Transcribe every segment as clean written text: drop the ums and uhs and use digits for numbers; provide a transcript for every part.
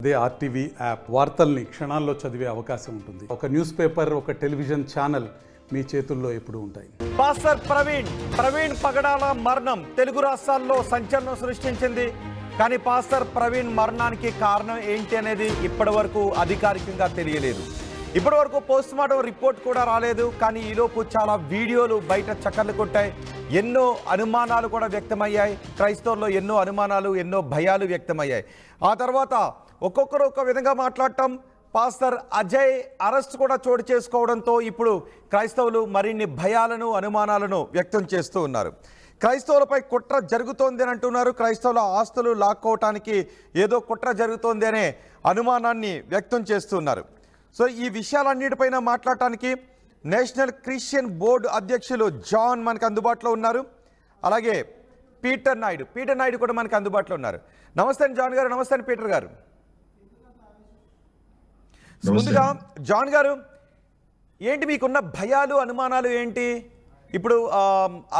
అదే RTV app వార్తల్ని క్షణాల్లో చదివే అవకాశం ఉంటుంది. ఒక న్యూస్ పేపర్, ఒక టెలివిజన్ ఛానల్ మీ చేతుల్లో ఎప్పుడూ ఉంటాయి. పాస్టర్ ప్రవీణ్ పగడాల మరణం తెలుగు రాష్ట్రాల్లో సంచలనం సృష్టించింది. కానీ పాస్టర్ ప్రవీణ్ మరణానికి కారణం ఏంటి అనేది ఇప్పటి వరకు అధికారికంగా తెలియలేదు. ఇప్పటి వరకు పోస్ట్ మార్టం రిపోర్ట్ కూడా రాలేదు. కానీ ఈలోపు చాలా వీడియోలు బయట చక్కర్లు కొట్టాయి. ఎన్నో అనుమానాలు కూడా వ్యక్తమయ్యాయి. క్రైస్తవుల్లో ఎన్నో అనుమానాలు, ఎన్నో భయాలు వ్యక్తమయ్యాయి. ఆ తర్వాత ఒక్కొక్కరు ఒక్క విధంగా మాట్లాడటం, పాస్టర్ అజయ్ అరెస్ట్ కూడా చోటు చేసుకోవడంతో ఇప్పుడు క్రైస్తవులు మరిన్ని భయాలను, అనుమానాలను వ్యక్తం చేస్తూ ఉన్నారు. క్రైస్తవులపై కుట్ర జరుగుతోంది అని అంటున్నారు. క్రైస్తవుల ఆస్తులు లాక్కోవటానికి ఏదో కుట్ర జరుగుతోంది అనే అనుమానాన్ని వ్యక్తం చేస్తున్నారు. సో ఈ విషయాలన్నిటిపైన మాట్లాడటానికి నేషనల్ క్రిస్టియన్ బోర్డు అధ్యక్షులు జాన్ మనకు అందుబాటులో ఉన్నారు. అలాగే పీటర్ నాయుడు కూడా మనకు అందుబాటులో ఉన్నారు. నమస్తే జాన్ గారు. నమస్తే పీటర్ గారు. ముందుగా జాన్ గారు, ఏంటి మీకున్న భయాలు, అనుమానాలు ఏంటి? ఇప్పుడు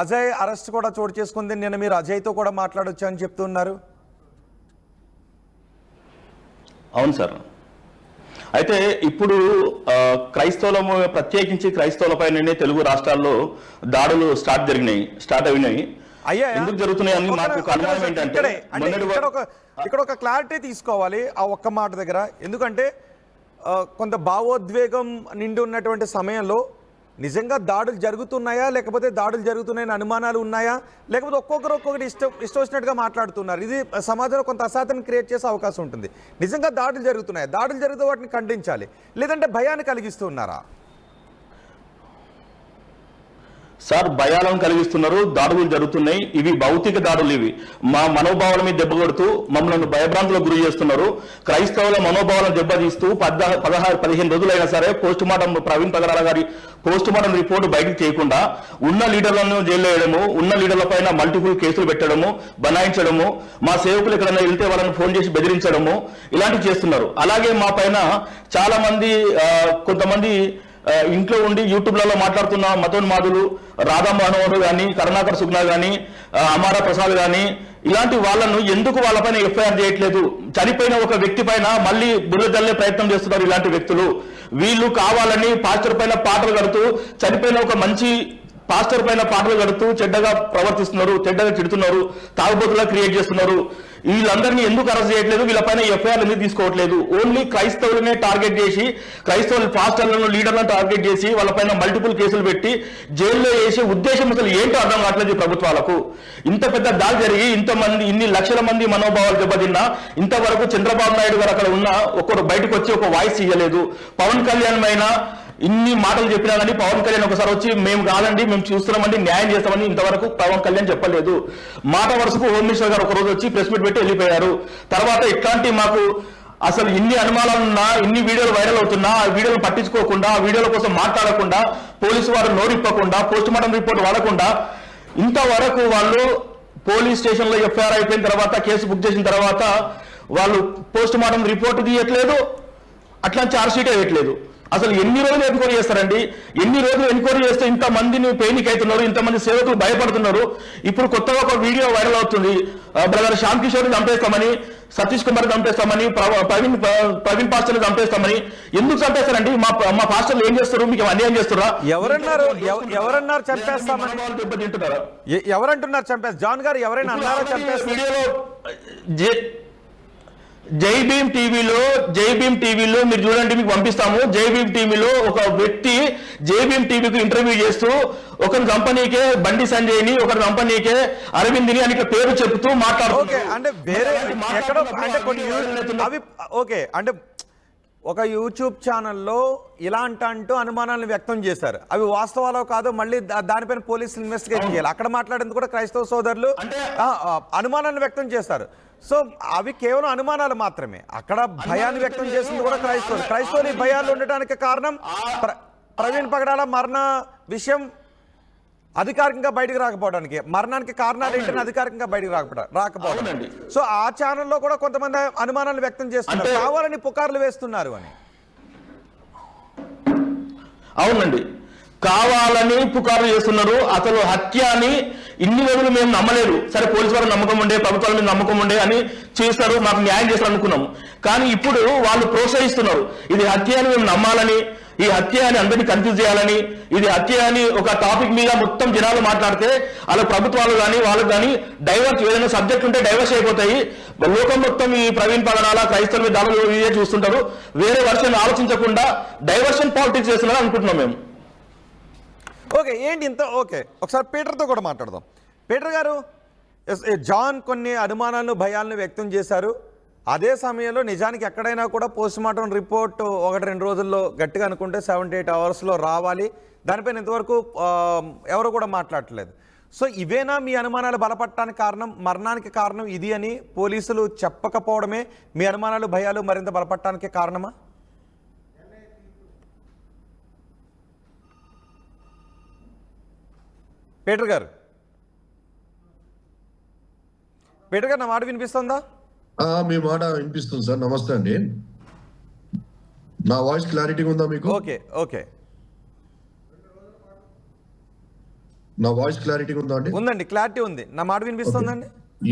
అజయ్ అరెస్ట్ కూడా చోటు చేసుకుంది. నిన్న మీరు అజయ్తో కూడా మాట్లాడొచ్చు అని చెప్తున్నారు. అవును సార్. అయితే ఇప్పుడు క్రైస్తవులము, ప్రత్యేకించి క్రైస్తవులపైనే తెలుగు రాష్ట్రాల్లో దాడులు స్టార్ట్ అయినాయి. ఎందుకు జరుగుతున్నాయని మాకు అనుమానం ఏంటంటే, ఇక్కడ ఒక క్లారిటీ తీసుకోవాలి ఆ ఒక్క మాట దగ్గర. ఎందుకంటే కొంత భావోద్వేగం నిండి ఉన్నటువంటి సమయంలో నిజంగా దాడులు జరుగుతున్నాయా, లేకపోతే దాడులు జరుగుతున్నాయని అనుమానాలు ఉన్నాయా, లేకపోతే ఒక్కొక్కటి ఇష్టం వచ్చినట్టుగా మాట్లాడుతున్నారు. ఇది సమాజంలో కొంత అశాంతిని క్రియేట్ చేసే అవకాశం ఉంటుంది. నిజంగా దాడులు జరుగుతున్నాయా? దాడులు జరిగితే వాటిని ఖండించాలి, లేదంటే భయాన్ని కలిగిస్తున్నారా? సార్, భయాలను కలిగిస్తున్నారు. దాడులు జరుగుతున్నాయి. ఇవి భౌతిక దాడులు. ఇవి మా మనోభావాల మీద దెబ్బ కొడుతూ మమ్మల్ని భయభ్రాంతులకు గురి చేస్తున్నారు. క్రైస్తవుల మనోభావాలను దెబ్బతీస్తూ 15 రోజులైనా సరే ప్రవీణ్ పగడాల గారి పోస్ట్ మార్టం రిపోర్టు బయటకు చేయకుండా ఉన్న లీడర్లను జైలు వేయడము, ఉన్న లీడర్ల పైన మల్టిపుల్ కేసులు పెట్టడము, బనాయించడము, మా సేవకులు ఎక్కడైనా వెళ్తే వాళ్ళని ఫోన్ చేసి బెదిరించడము, ఇలాంటివి చేస్తున్నారు. అలాగే మా పైన చాలా మంది, కొంతమంది ఇంట్లో ఉండి యూట్యూబ్లలో మాట్లాడుతున్న మతోన్మాదులు, రాధా మనోహర్ కానీ, కరుణాకర్ సుగ్నా కానీ, అమారా ప్రసాద్ కానీ, ఇలాంటి వాళ్ళను ఎందుకు వాళ్ళపైన ఎఫ్ఐఆర్ చేయట్లేదు? చనిపోయిన ఒక వ్యక్తి పైన మళ్ళీ బుర్ర జల్లే ప్రయత్నం చేస్తున్నారు ఇలాంటి వ్యక్తులు. వీళ్ళు కావాలని పాస్టర్ పైన పాటలు కడుతూ, చనిపోయిన ఒక మంచి పాస్టర్ పైన పాటలు కడుతూ చెడ్డగా ప్రవర్తిస్తున్నారు, చెడ్డగా తిడుతున్నారు, తాగుబోతులా క్రియేట్ చేస్తున్నారు. వీళ్ళందరినీ ఎందుకు అరెస్ట్ చేయట్లేదు? వీళ్ళపైన ఎఫ్ఐఆర్ ఎందుకు తీసుకోవట్లేదు? ఓన్లీ క్రైస్తవులనే టార్గెట్ చేసి, క్రైస్తవుల పాస్టర్లను, లీడర్లను టార్గెట్ చేసి వాళ్ళపైన మల్టిపుల్ కేసులు పెట్టి జైల్లో వేసే ఉద్దేశం అసలు ఏంటో అర్థం కావట్లేదు ప్రభుత్వాలకు. ఇంత పెద్ద దాడి జరిగి ఇన్ని లక్షల మంది మనోభావాలు దెబ్బతిన్నా ఇంతవరకు చంద్రబాబు నాయుడు గారు అక్కడ ఉన్న ఒక్కరు బయటకు వచ్చి ఒక వాయిస్ ఇవ్వలేదు. పవన్ కళ్యాణ్ పైన ఇన్ని మాటలు చెప్పినా కానీ పవన్ కళ్యాణ్ ఒకసారి వచ్చి మేము కాదండి, మేము చూస్తున్నామండి, న్యాయం చేస్తామని ఇంతవరకు పవన్ కళ్యాణ్ చెప్పలేదు. మాట వరుసకు హోమ్ మినిస్టర్ గారు ఒకరోజు వచ్చి ప్రెస్ మీట్ పెట్టి వెళ్ళిపోయారు. తర్వాత ఇట్లాంటి మాకు అసలు ఇన్ని అనుమానాలున్నా, ఇన్ని వీడియోలు వైరల్ అవుతున్నా, ఆ వీడియోలు పట్టించుకోకుండా, ఆ వీడియోల కోసం మాట్లాడకుండా, పోలీసు వారు నోరిప్పకుండా, పోస్ట్ మార్టం రిపోర్ట్ వాడకుండా, ఇంతవరకు వాళ్ళు పోలీస్ స్టేషన్లో ఎఫ్ఐఆర్ అయిపోయిన తర్వాత, కేసు బుక్ చేసిన తర్వాత వాళ్ళు పోస్ట్ మార్టం రిపోర్ట్ తీయట్లేదు, అట్లా ఛార్జ్ షీట్ వేయట్లేదు. అసలు ఎన్ని రోజులు ఎన్క్వైరీ చేస్తారండి? ఎన్ని రోజులు ఎన్క్వైరీ చేస్తే ఇంతమందిని పెయినిక్ అవుతున్నారు, ఇంతమంది సేవకులు భయపడుతున్నారు. ఇప్పుడు కొత్తగా ఒక వీడియో వైరల్ అవుతుంది, బ్రదర్ శ్యామ్ కిషోర్ని చంపేస్తామని, సతీష్ కుమార్ని చంపేస్తామని, ప్రవీణ్ పాస్టర్ని చంపేస్తామని. ఎందుకు చంపేస్తారండి? మా పాస్టర్లు ఏం చేస్తారు? మీకు అన్యాయం చేస్తారా? ఎవరన్నారు చంపేస్తామని? దెబ్బతింటున్నారా? ఎవరంటున్నారు చంపేస్తా? జాన్ గారు ఎవరైనా అన్నారా చంపేస్తా? వీడియోలో జై భీమ్ టీవీలో మీరు చూడండి, మీకు పంపిస్తాము. జై భీమ్ టీవీలో ఒక వ్యక్తి జై భీమ్ టీవీకి ఇంటర్వ్యూ చేస్తూ ఒకరి కంపెనీకే బండి సంజయ్ని, ఒకరి కంపెనీకే అరవింద్ని అని పేరు చెప్తూ మాట్లాడుతూ, అంటే ఒక యూట్యూబ్ ఛానల్లో ఇలా అంటూ అనుమానాలను వ్యక్తం చేశారు. అవి వాస్తవాలో కాదో మళ్ళీ దానిపైన పోలీసులు ఇన్వెస్టిగేషన్ చేయాలి. అక్కడ మాట్లాడేందుకు కూడా క్రైస్తవ సోదరులు అనుమానాలను వ్యక్తం చేస్తారు. సో అవి కేవలం అనుమానాలు మాత్రమే. అక్కడ భయాన్ని వ్యక్తం చేసింది కూడా క్రైస్తవులు. ఈ భయాలు ఉండటానికి కారణం ప్రవీణ్ పగడాల మరణ విషయం అధికారికంగా బయటకు రాకపోవడానికి, మరణానికి కారణాలు ఏంటని అధికారికంగా బయటకు రాకపోవడం. సో ఆ ఛానల్లో కూడా కొంతమంది అనుమానాలు వ్యక్తం చేస్తున్నారు, కావాలని పుకార్లు వేస్తున్నారు అని. అవునండి, కావాలని పుకార్లు చేస్తున్నారు. అసలు హత్య అని ఇన్ని రోజులు మేము నమ్మలేదు. సరే పోలీసు వారు నమ్మకం ఉండే, ప్రభుత్వాల మీద నమ్మకం ఉండే అని చేస్తారు, మాకు న్యాయం చేస్తారు అనుకున్నాము. కానీ ఇప్పుడు వాళ్ళు ప్రోత్సహిస్తున్నారు. ఇది హత్య అని మేము నమ్మాలని, ఈ హత్య అని అందరినీ కన్ఫ్యూజ్ చేయాలని, ఇది హత్య అని ఒక టాపిక్ మీద మొత్తం జనాలు మాట్లాడితే వాళ్ళ ప్రభుత్వాలు కానీ వాళ్ళకి కానీ డైవర్స్, ఏదైనా సబ్జెక్ట్ ఉంటే డైవర్స్ అయిపోతాయి. లోకం మొత్తం ఈ ప్రవీణ్ పగడాల క్రైస్తవుల మీద దాడులు ఇదే చూస్తుంటారు. వేరే వర్షన్ ఆలోచించకుండా డైవర్షన్ పాలిటిక్స్ చేస్తున్నారు అనుకుంటున్నాం మేము. ఓకే, ఏంటి ఇంత ఓకే, ఒకసారి పీటర్తో కూడా మాట్లాడదాం. పీటర్ గారు, జాన్ కొన్ని అనుమానాలను భయాలను వ్యక్తం చేశారు. అదే సమయంలో నిజానికి ఎక్కడైనా కూడా పోస్ట్మార్టం రిపోర్ట్ 1-2 రోజుల్లో గట్టిగా అనుకుంటే 7-8 అవర్స్లో రావాలి. దానిపైన ఇంతవరకు ఎవరు కూడా మాట్లాడట్లేదు. సో ఇవేనా మీ అనుమానాలు బలపడటానికి కారణం, మరణానికి కారణం ఇది అని పోలీసులు చెప్పకపోవడమే మీ అనుమానాలు భయాలు మరింత బలపడటానికి కారణమా? పీటర్ గారు నా మాట వినిపిస్తుందా? మీ మాట వినిపిస్తుంది సార్. నమస్తే అండి. నా వాయిస్ క్లారిటీగా ఉందా మీకు? ఓకే నా వాయిస్ క్లారిటీగా ఉందా అండి? ఉందండి, క్లారిటీ ఉంది. నా మాట వినిపిస్తుందండి?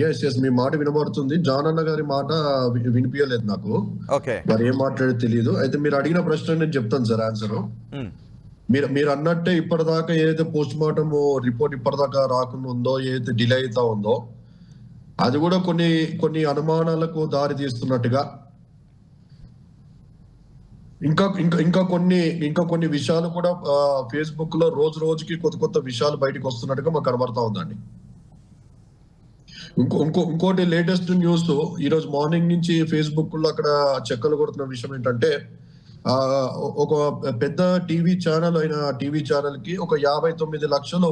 ఎస్ మీ మాట వినబడుతుంది. జాన్ అన్న గారి మాట వినిపించలేదు నాకు. ఓకే, మరి ఏం మాట్లాడేది తెలియదు. అయితే మీరు అడిగిన ప్రశ్న నేను చెప్తాను సార్ ఆన్సర్. మీరు అన్నట్టే ఇప్పటిదాకా ఏదైతే పోస్ట్ మార్టం రిపోర్ట్ ఇప్పటిదాకా రాకుండా ఉందో, ఏదైతే డిలే అవుతా ఉందో, అది కూడా కొన్ని అనుమానాలకు దారి తీస్తున్నట్టుగా, ఇంకా కొన్ని విషయాలు కూడా ఫేస్బుక్ లో రోజుకి కొత్త విషయాలు బయటకు వస్తున్నట్టుగా మాకు కనబడతా ఉందండి. ఇంకోటి లేటెస్ట్ న్యూస్ ఈరోజు మార్నింగ్ నుంచి ఫేస్బుక్ లో అక్కడ చెక్కలు కొడుతున్న విషయం ఏంటంటే, ఒక పెద్ద టీవీ ఛానల్ అయిన టీవీ ఛానల్ కి ఒక 59 లక్షలు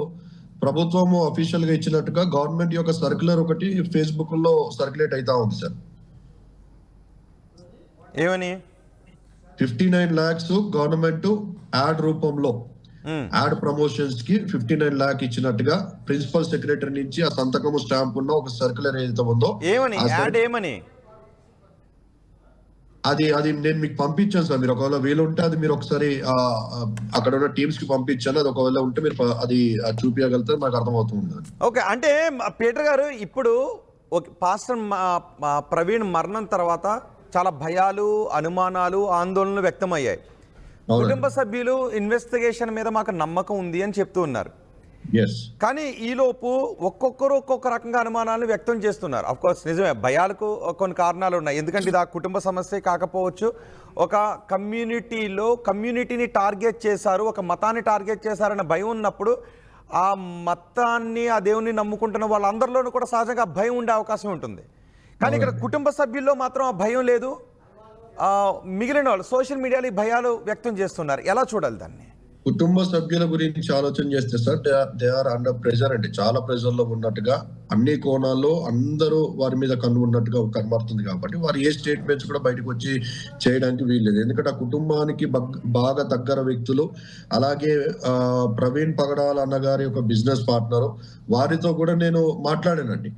ప్రభుత్వము అఫీషియల్ గా ఇచ్చినట్టుగా గవర్నమెంట్ యొక్క సర్క్యులర్ ఒకటి ఫేస్బుక్ లో సర్క్యులేట్ అవుతా ఉంది సార్. ఏమని? 59 lakhs గవర్నమెంట్ యాడ్ రూపంలో, యాడ్ ప్రమోషన్స్ కి 59 lakh ఇచ్చినట్టుగా ప్రిన్సిపల్ సెక్రటరీ నుంచి ఆ సంతకము స్టాంప్ ఉన్న ఒక సర్క్యులర్ ఏదైతే ఉందో, అది నేను మీకు పంపించాను సార్. మీరు ఒకవేళ వీలు ఉంటే అది మీరు ఒకసారి అక్కడ ఉన్న టీమ్స్ కి పంపించాను. అది ఒకవేళ ఉంటే మీరు అది చూపించగలిగితే మాకు అర్థమవుతుంది. ఓకే, అంటే పీటర్ గారు, ఇప్పుడు పాస్టర్ ప్రవీణ్ మరణం తర్వాత చాలా భయాలు, అనుమానాలు, ఆందోళనలు వ్యక్తమయ్యాయి. కుటుంబ సభ్యులు ఇన్వెస్టిగేషన్ మీద మాకు నమ్మకం ఉంది అని చెప్తూ ఉన్నారు. కానీ ఈలోపు ఒక్కొక్కరు ఒక్కొక్క రకంగా అనుమానాలు వ్యక్తం చేస్తున్నారు. అఫ్ కోర్స్ నిజమే, భయాలకు కొన్ని కారణాలు ఉన్నాయి. ఎందుకంటే ఇది ఆ కుటుంబ సమస్య కాకపోవచ్చు, ఒక కమ్యూనిటీని టార్గెట్ చేశారు, ఒక మతాన్ని టార్గెట్ చేశారన్న భయం ఉన్నప్పుడు ఆ మతాన్ని, ఆ దేవుని నమ్ముకుంటున్న వాళ్ళందరిలోనూ కూడా సహజంగా భయం ఉండే అవకాశం ఉంటుంది. కానీ ఇక్కడ కుటుంబ సభ్యుల్లో మాత్రం ఆ భయం లేదు. మిగిలిన వాళ్ళు సోషల్ మీడియాలో ఈ భయాలు వ్యక్తం చేస్తున్నారు. ఎలా చూడాలి దాన్ని? కుటుంబ సభ్యుల గురించి ఆలోచన చేస్తే sir, they are under pressure అండి. చాలా ప్రెషర్ లో ఉన్నట్టుగా, అన్ని కోణాల్లో అందరూ వారి మీద కన్ను ఉన్నట్టుగా కనబడుతుంది. కాబట్టి వారు ఏ స్టేట్మెంట్స్ కూడా బయటకు వచ్చి చేయడానికి వీల్లేదు. ఎందుకంటే ఆ కుటుంబానికి బాగా దగ్గర వ్యక్తులు, అలాగే ప్రవీణ్ పగడాల అన్నగారి ఒక బిజినెస్ పార్ట్నర్, వారితో కూడా నేను మాట్లాడానండి.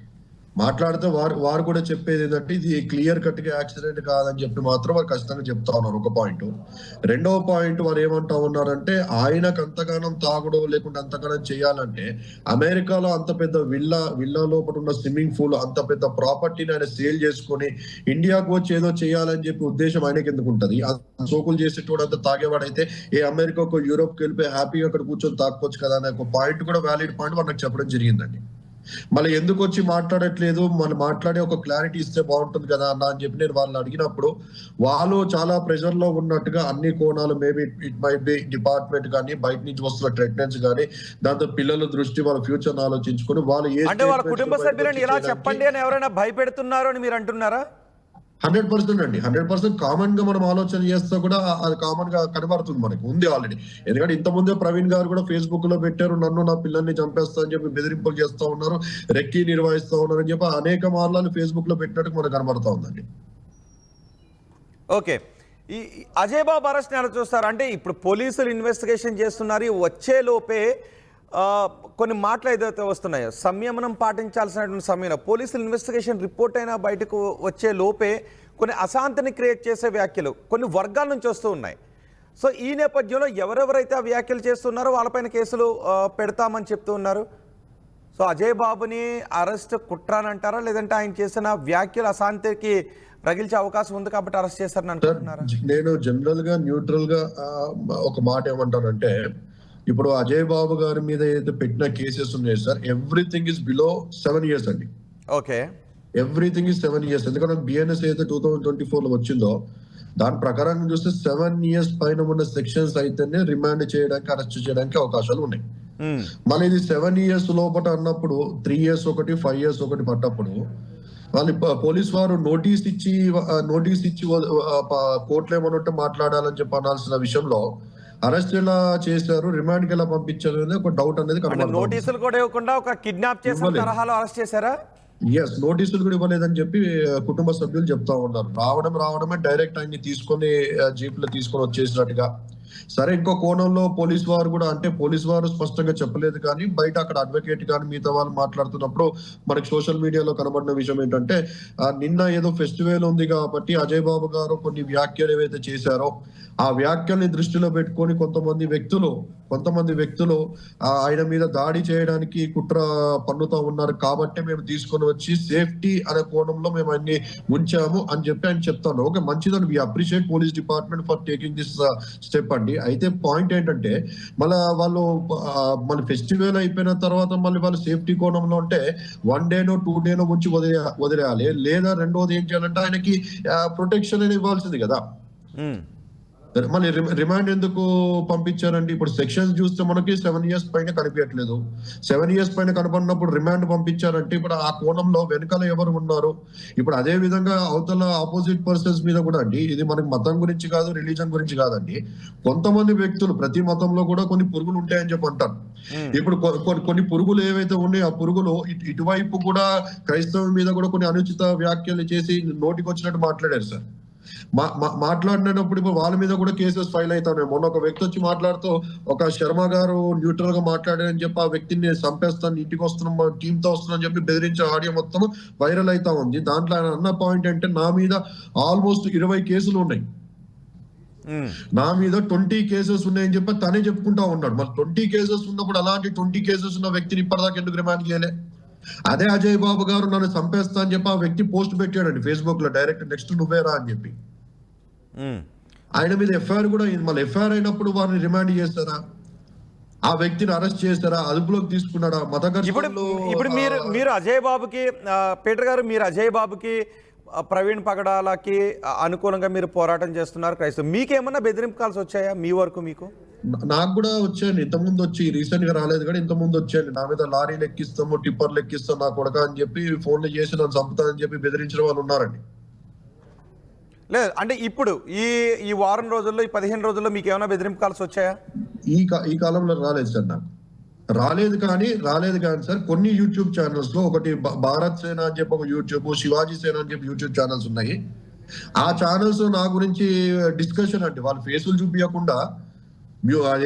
మాట్లాడితే వారు కూడా చెప్పేది ఏంటంటే, ఇది క్లియర్ కట్ గా యాక్సిడెంట్ కాదని చెప్పి మాత్రం వారు ఖచ్చితంగా చెప్తా ఉన్నారు. ఒక పాయింట్. రెండవ పాయింట్ వారు ఏమంటా ఉన్నారంటే, ఆయనకు అంతగానం తాగుడు లేకుంటే అంతగానం చేయాలంటే అమెరికాలో అంత పెద్ద విల్లా లోపల ఉన్న స్విమ్మింగ్ పూల్, అంత పెద్ద ప్రాపర్టీని ఆయన సేల్ చేసుకొని ఇండియాకు వచ్చి ఏదో చేయాలని చెప్పి ఉద్దేశం ఆయనకి ఎందుకు ఉంటది? సోకులు చేసేటోడు అంత తాగేవాడైతే అమెరికాకు, యూరోప్కి వెళ్ళిపోయి హ్యాపీగా అక్కడ కూర్చొని తాక్కోవచ్చు కదా అనే ఒక పాయింట్ కూడా వ్యాలిడ్ పాయింట్ వారు నాకు చెప్పడం జరిగిందండి. మళ్ళీ ఎందుకు వచ్చి మాట్లాడట్లేదు, మనం మాట్లాడే ఒక క్లారిటీ ఇస్తే బాగుంటుంది కదా అన్న అని చెప్పి నేను వాళ్ళని అడిగినప్పుడు, వాళ్ళు చాలా ప్రెషర్ లో ఉన్నట్టుగా అన్ని కోణాలు, maybe it might be department కానీ, బయట నుంచి వస్తున్న ట్రెట్నెన్స్ కానీ, దాంతో పిల్లల దృష్టి, వాళ్ళ ఫ్యూచర్ ఆలోచించుకొని వాళ్ళు అంటే వాళ్ళ కుటుంబ సభ్యులను ఇలా చెప్పండి అని ఎవరైనా భయపెడుతున్నారు అని మీరు అంటున్నారా? 100% అండి. 100% కామన్ గా మనం ఆలోచన చేస్తే కూడా అది కామన్ గా కనబడుతుంది, మనకు ఉంది ఆల్రెడీ. ఎందుకంటే ఇంతకుముందే ప్రవీణ్ గారు కూడా ఫేస్బుక్ లో పెట్టారు, నన్ను నా పిల్లల్ని చంపేస్తా అని చెప్పి బెదిరింపులు చేస్తా ఉన్నారు, రెక్కి నిర్వహిస్తా ఉన్నారు అని చెప్పి అనేక మార్లు ఫేస్బుక్ లో పెట్టినట్టు మనకు కనబడతా ఉందండి. ఓకే, ఈ అజయ్ బాబు అరెస్ట్ ఎలా చూస్తారు? అంటే ఇప్పుడు పోలీసులు ఇన్వెస్టిగేషన్ చేస్తున్నారు, వచ్చే లోపే కొన్ని మాటలు ఏదైతే వస్తున్నాయో, సంయమనం పాటించాల్సినటువంటి సమయంలో పోలీసులు ఇన్వెస్టిగేషన్ రిపోర్ట్ అయినా బయటకు వచ్చే లోపే కొన్ని అశాంతిని క్రియేట్ చేసే వ్యాఖ్యలు కొన్ని వర్గాల నుంచి వస్తూ ఉన్నాయి. సో ఈ నేపథ్యంలో ఎవరెవరైతే ఆ వ్యాఖ్యలు చేస్తున్నారో వాళ్ళపైన కేసులు పెడతామని చెప్తూ ఉన్నారు. సో అజయ్ బాబుని అరెస్ట్ కుట్ర అని అంటారా, లేదంటే ఆయన చేసిన వ్యాఖ్యలు అశాంతికి రగిల్చే అవకాశం ఉంది కాబట్టి అరెస్ట్ చేశారని అనుకుంటున్నారా? నేను జనరల్ గా న్యూట్రల్ గా ఒక మాట ఏమంటానంటే, ఇప్పుడు అజయ్ బాబు గారి మీద ఏదైతే పెట్టిన కేసెస్ ఉన్నాయి sir, everything is below 7 years అండి. Okay, everything is 7 years. ఎందుకంటే బిఎన్ఎస్ ఏదైతే 2024 లో వచ్చిందో దాని ప్రకారం చూస్తే 7 years పైన ఉన్న సెక్షన్స్ అయితేనే రిమాండ్ చేయడానికి, అరెస్ట్ చేయడానికి అవకాశాలు ఉన్నాయి. మన ఇది 7 years లోపల అన్నప్పుడు 3 years ఒకటి, 5 years ఒకటి పడ్డప్పుడు వాళ్ళు పోలీస్ వారు నోటీస్ ఇచ్చి కోర్టులో ఏమన్నట్టు మాట్లాడాలని చెప్పి అనాల్సిన విషయంలో అరెస్ట్ ఎలా చేశారు, రిమాండ్ కి ఎలా పంపించారు అనేది ఒక డౌట్ అనేది కనబడుతుంది. నోటీసులు కూడా ఇవ్వకుండా ఒక కిడ్నాప్ చేసిన తరహాలో అరెస్ట్ చేశారా? ఎస్, నోటీసులు కూడా ఇవ్వలేదని చెప్పి కుటుంబ సభ్యులు చెప్తా ఉన్నారు. రావడమే డైరెక్ట్ ఆయన్ని తీసుకొని జీపులో తీసుకొని వచ్చేసినట్టుగా. సరే, ఇంకో కోణంలో పోలీస్ వారు కూడా, అంటే పోలీస్ వారు స్పష్టంగా చెప్పలేదు కానీ బయట అక్కడ అడ్వకేట్ కానీ మిగతా వాళ్ళు మాట్లాడుతున్నప్పుడు మనకి సోషల్ మీడియాలో కనబడిన విషయం ఏంటంటే, నిన్న ఏదో ఫెస్టివల్ ఉంది కాబట్టి అజయ్ బాబు గారు కొన్ని వ్యాఖ్యలు ఏవైతే చేశారో ఆ వ్యాఖ్యల్ని దృష్టిలో పెట్టుకొని కొంతమంది వ్యక్తులు ఆయన మీద దాడి చేయడానికి కుట్ర పన్నుతా ఉన్నారు కాబట్టి మేము తీసుకొని వచ్చి సేఫ్టీ అనే కోణంలో మేము అన్ని ఉంచాము అని చెప్పి ఆయన చెప్తాను. ఓకే, మంచిదని we appreciate police department for taking this step అండి. అయితే పాయింట్ ఏంటంటే, మన ఫెస్టివల్ అయిపోయిన తర్వాత మళ్ళీ వాళ్ళు సేఫ్టీ కోణంలో ఉంటే 1 day 2 days ఉంచి వదిలేయాలి. లేదా రెండోది ఏం చేయాలంటే ఆయనకి ప్రొటెక్షన్ అనేది ఇవ్వాల్సింది కదా. మళ్ళీ రిమాండ్ ఎందుకు పంపించారండి? ఇప్పుడు సెక్షన్స్ చూస్తే మనకి 7 years పైన కనిపించట్లేదు. 7 years పైన కనపడినప్పుడు రిమాండ్ పంపించారంటే ఇప్పుడు ఆ కోణంలో వెనకాల ఎవరు ఉన్నారు? ఇప్పుడు అదే విధంగా అవతల ఆపోజిట్ పర్సన్స్ మీద కూడా అండి, ఇది మనకి మతం గురించి కాదు, రిలీజన్ గురించి కాదండి. కొంతమంది వ్యక్తులు, ప్రతి మతంలో కూడా కొన్ని పురుగులు ఉంటాయని చెప్పి అంటారు. ఇప్పుడు కొన్ని పురుగులు ఏవైతే ఉన్నాయో ఆ పురుగులు ఇటువైపు కూడా క్రైస్తవం మీద కూడా కొన్ని అనుచిత వ్యాఖ్యలు చేసి నోటికి వచ్చినట్టు మాట్లాడారు సార్. మాట్లాడినప్పుడు ఇప్పుడు వాళ్ళ మీద కూడా కేసెస్ ఫైల్ అవుతాయి. మొన్న ఒక వ్యక్తి వచ్చి మాట్లాడుతూ, ఒక శర్మ గారు న్యూట్రల్ గా మాట్లాడారని చెప్పి ఆ వ్యక్తిని చంపేస్తాను, ఇంటికి వస్తున్నాం, టీమ్ తో వస్తున్నాను చెప్పి బెదిరించే ఆడియో మొత్తం వైరల్ అవుతా ఉంది. దాంట్లో ఆయన అన్న పాయింట్ అంటే, నా మీద ఆల్మోస్ట్ 20 కేసులు ఉన్నాయి, నా మీద 20 కేసెస్ ఉన్నాయని చెప్పి తనే చెప్పుకుంటా ఉన్నాడు. మరి 20 కేసెస్ ఉన్నప్పుడు అలాంటి 20 కేసెస్ ఉన్న వ్యక్తిని ఇప్పటిదాకా ఎందుకు రిమాండ్ చేయలే? అదే అజయ్ బాబు గారు నన్ను చంపేస్తా అని చెప్పి ఆ వ్యక్తి పోస్ట్ పెట్టాడండి ఫేస్బుక్ లో, డైరెక్ట్ నెక్స్ట్ నువ్వేరా అని చెప్పి. ఆయన మీద ఎఫ్ఐఆర్ కూడా, మళ్ళీ ఎఫ్ఐఆర్ అయినప్పుడు వారిని రిమాండ్ చేస్తారా? ఆ వ్యక్తిని అరెస్ట్ చేస్తారా? అదుపులోకి తీసుకున్నాడా? ఇప్పుడు మీరు అజయ్ బాబుకి, పీటర్ గారు, మీరు అజయ్ బాబుకి, ప్రవీణ్ పగడాలకి అనుకూలంగా మీరు పోరాటం చేస్తున్నారు క్రైస్తవం. మీకేమన్నా బెదిరింపు కాల్స్ వచ్చాయా మీ వరకు? మీకు? నాకు కూడా వచ్చాయండి, ఇంతకుముందు వచ్చి, రీసెంట్ గా రాలేదు కానీ ఇంతకుముందు వచ్చాయండి. నా మీద లారీలు ఎక్కిస్తాము, టిప్పర్లు ఎక్కిస్తాం నా కొడక అని చెప్పి ఫోన్లు చేసి నన్ను చంపుతానని చెప్పి బెదిరించిన వాళ్ళు ఉన్నారండి. లేదు అంటే ఇప్పుడు ఈ వారం రోజుల్లో, ఈ 15 రోజుల్లో మీకు ఏమైనా బెదిరింపు కాల్స్ వచ్చాయా? ఈ కాలంలో రాలేదు సార్. నాకు రాలేదు కానీ సార్, కొన్ని యూట్యూబ్ ఛానల్స్ లో, ఒకటి భారత్ సేన అని చెప్పి ఒక యూట్యూబ్, శివాజీ సేన అని చెప్పి యూట్యూబ్ ఛానల్స్ ఉన్నాయి. ఆ ఛానల్స్ నా గురించి డిస్కషన్ అంటే, వాళ్ళు ఫేసులు చూపించకుండా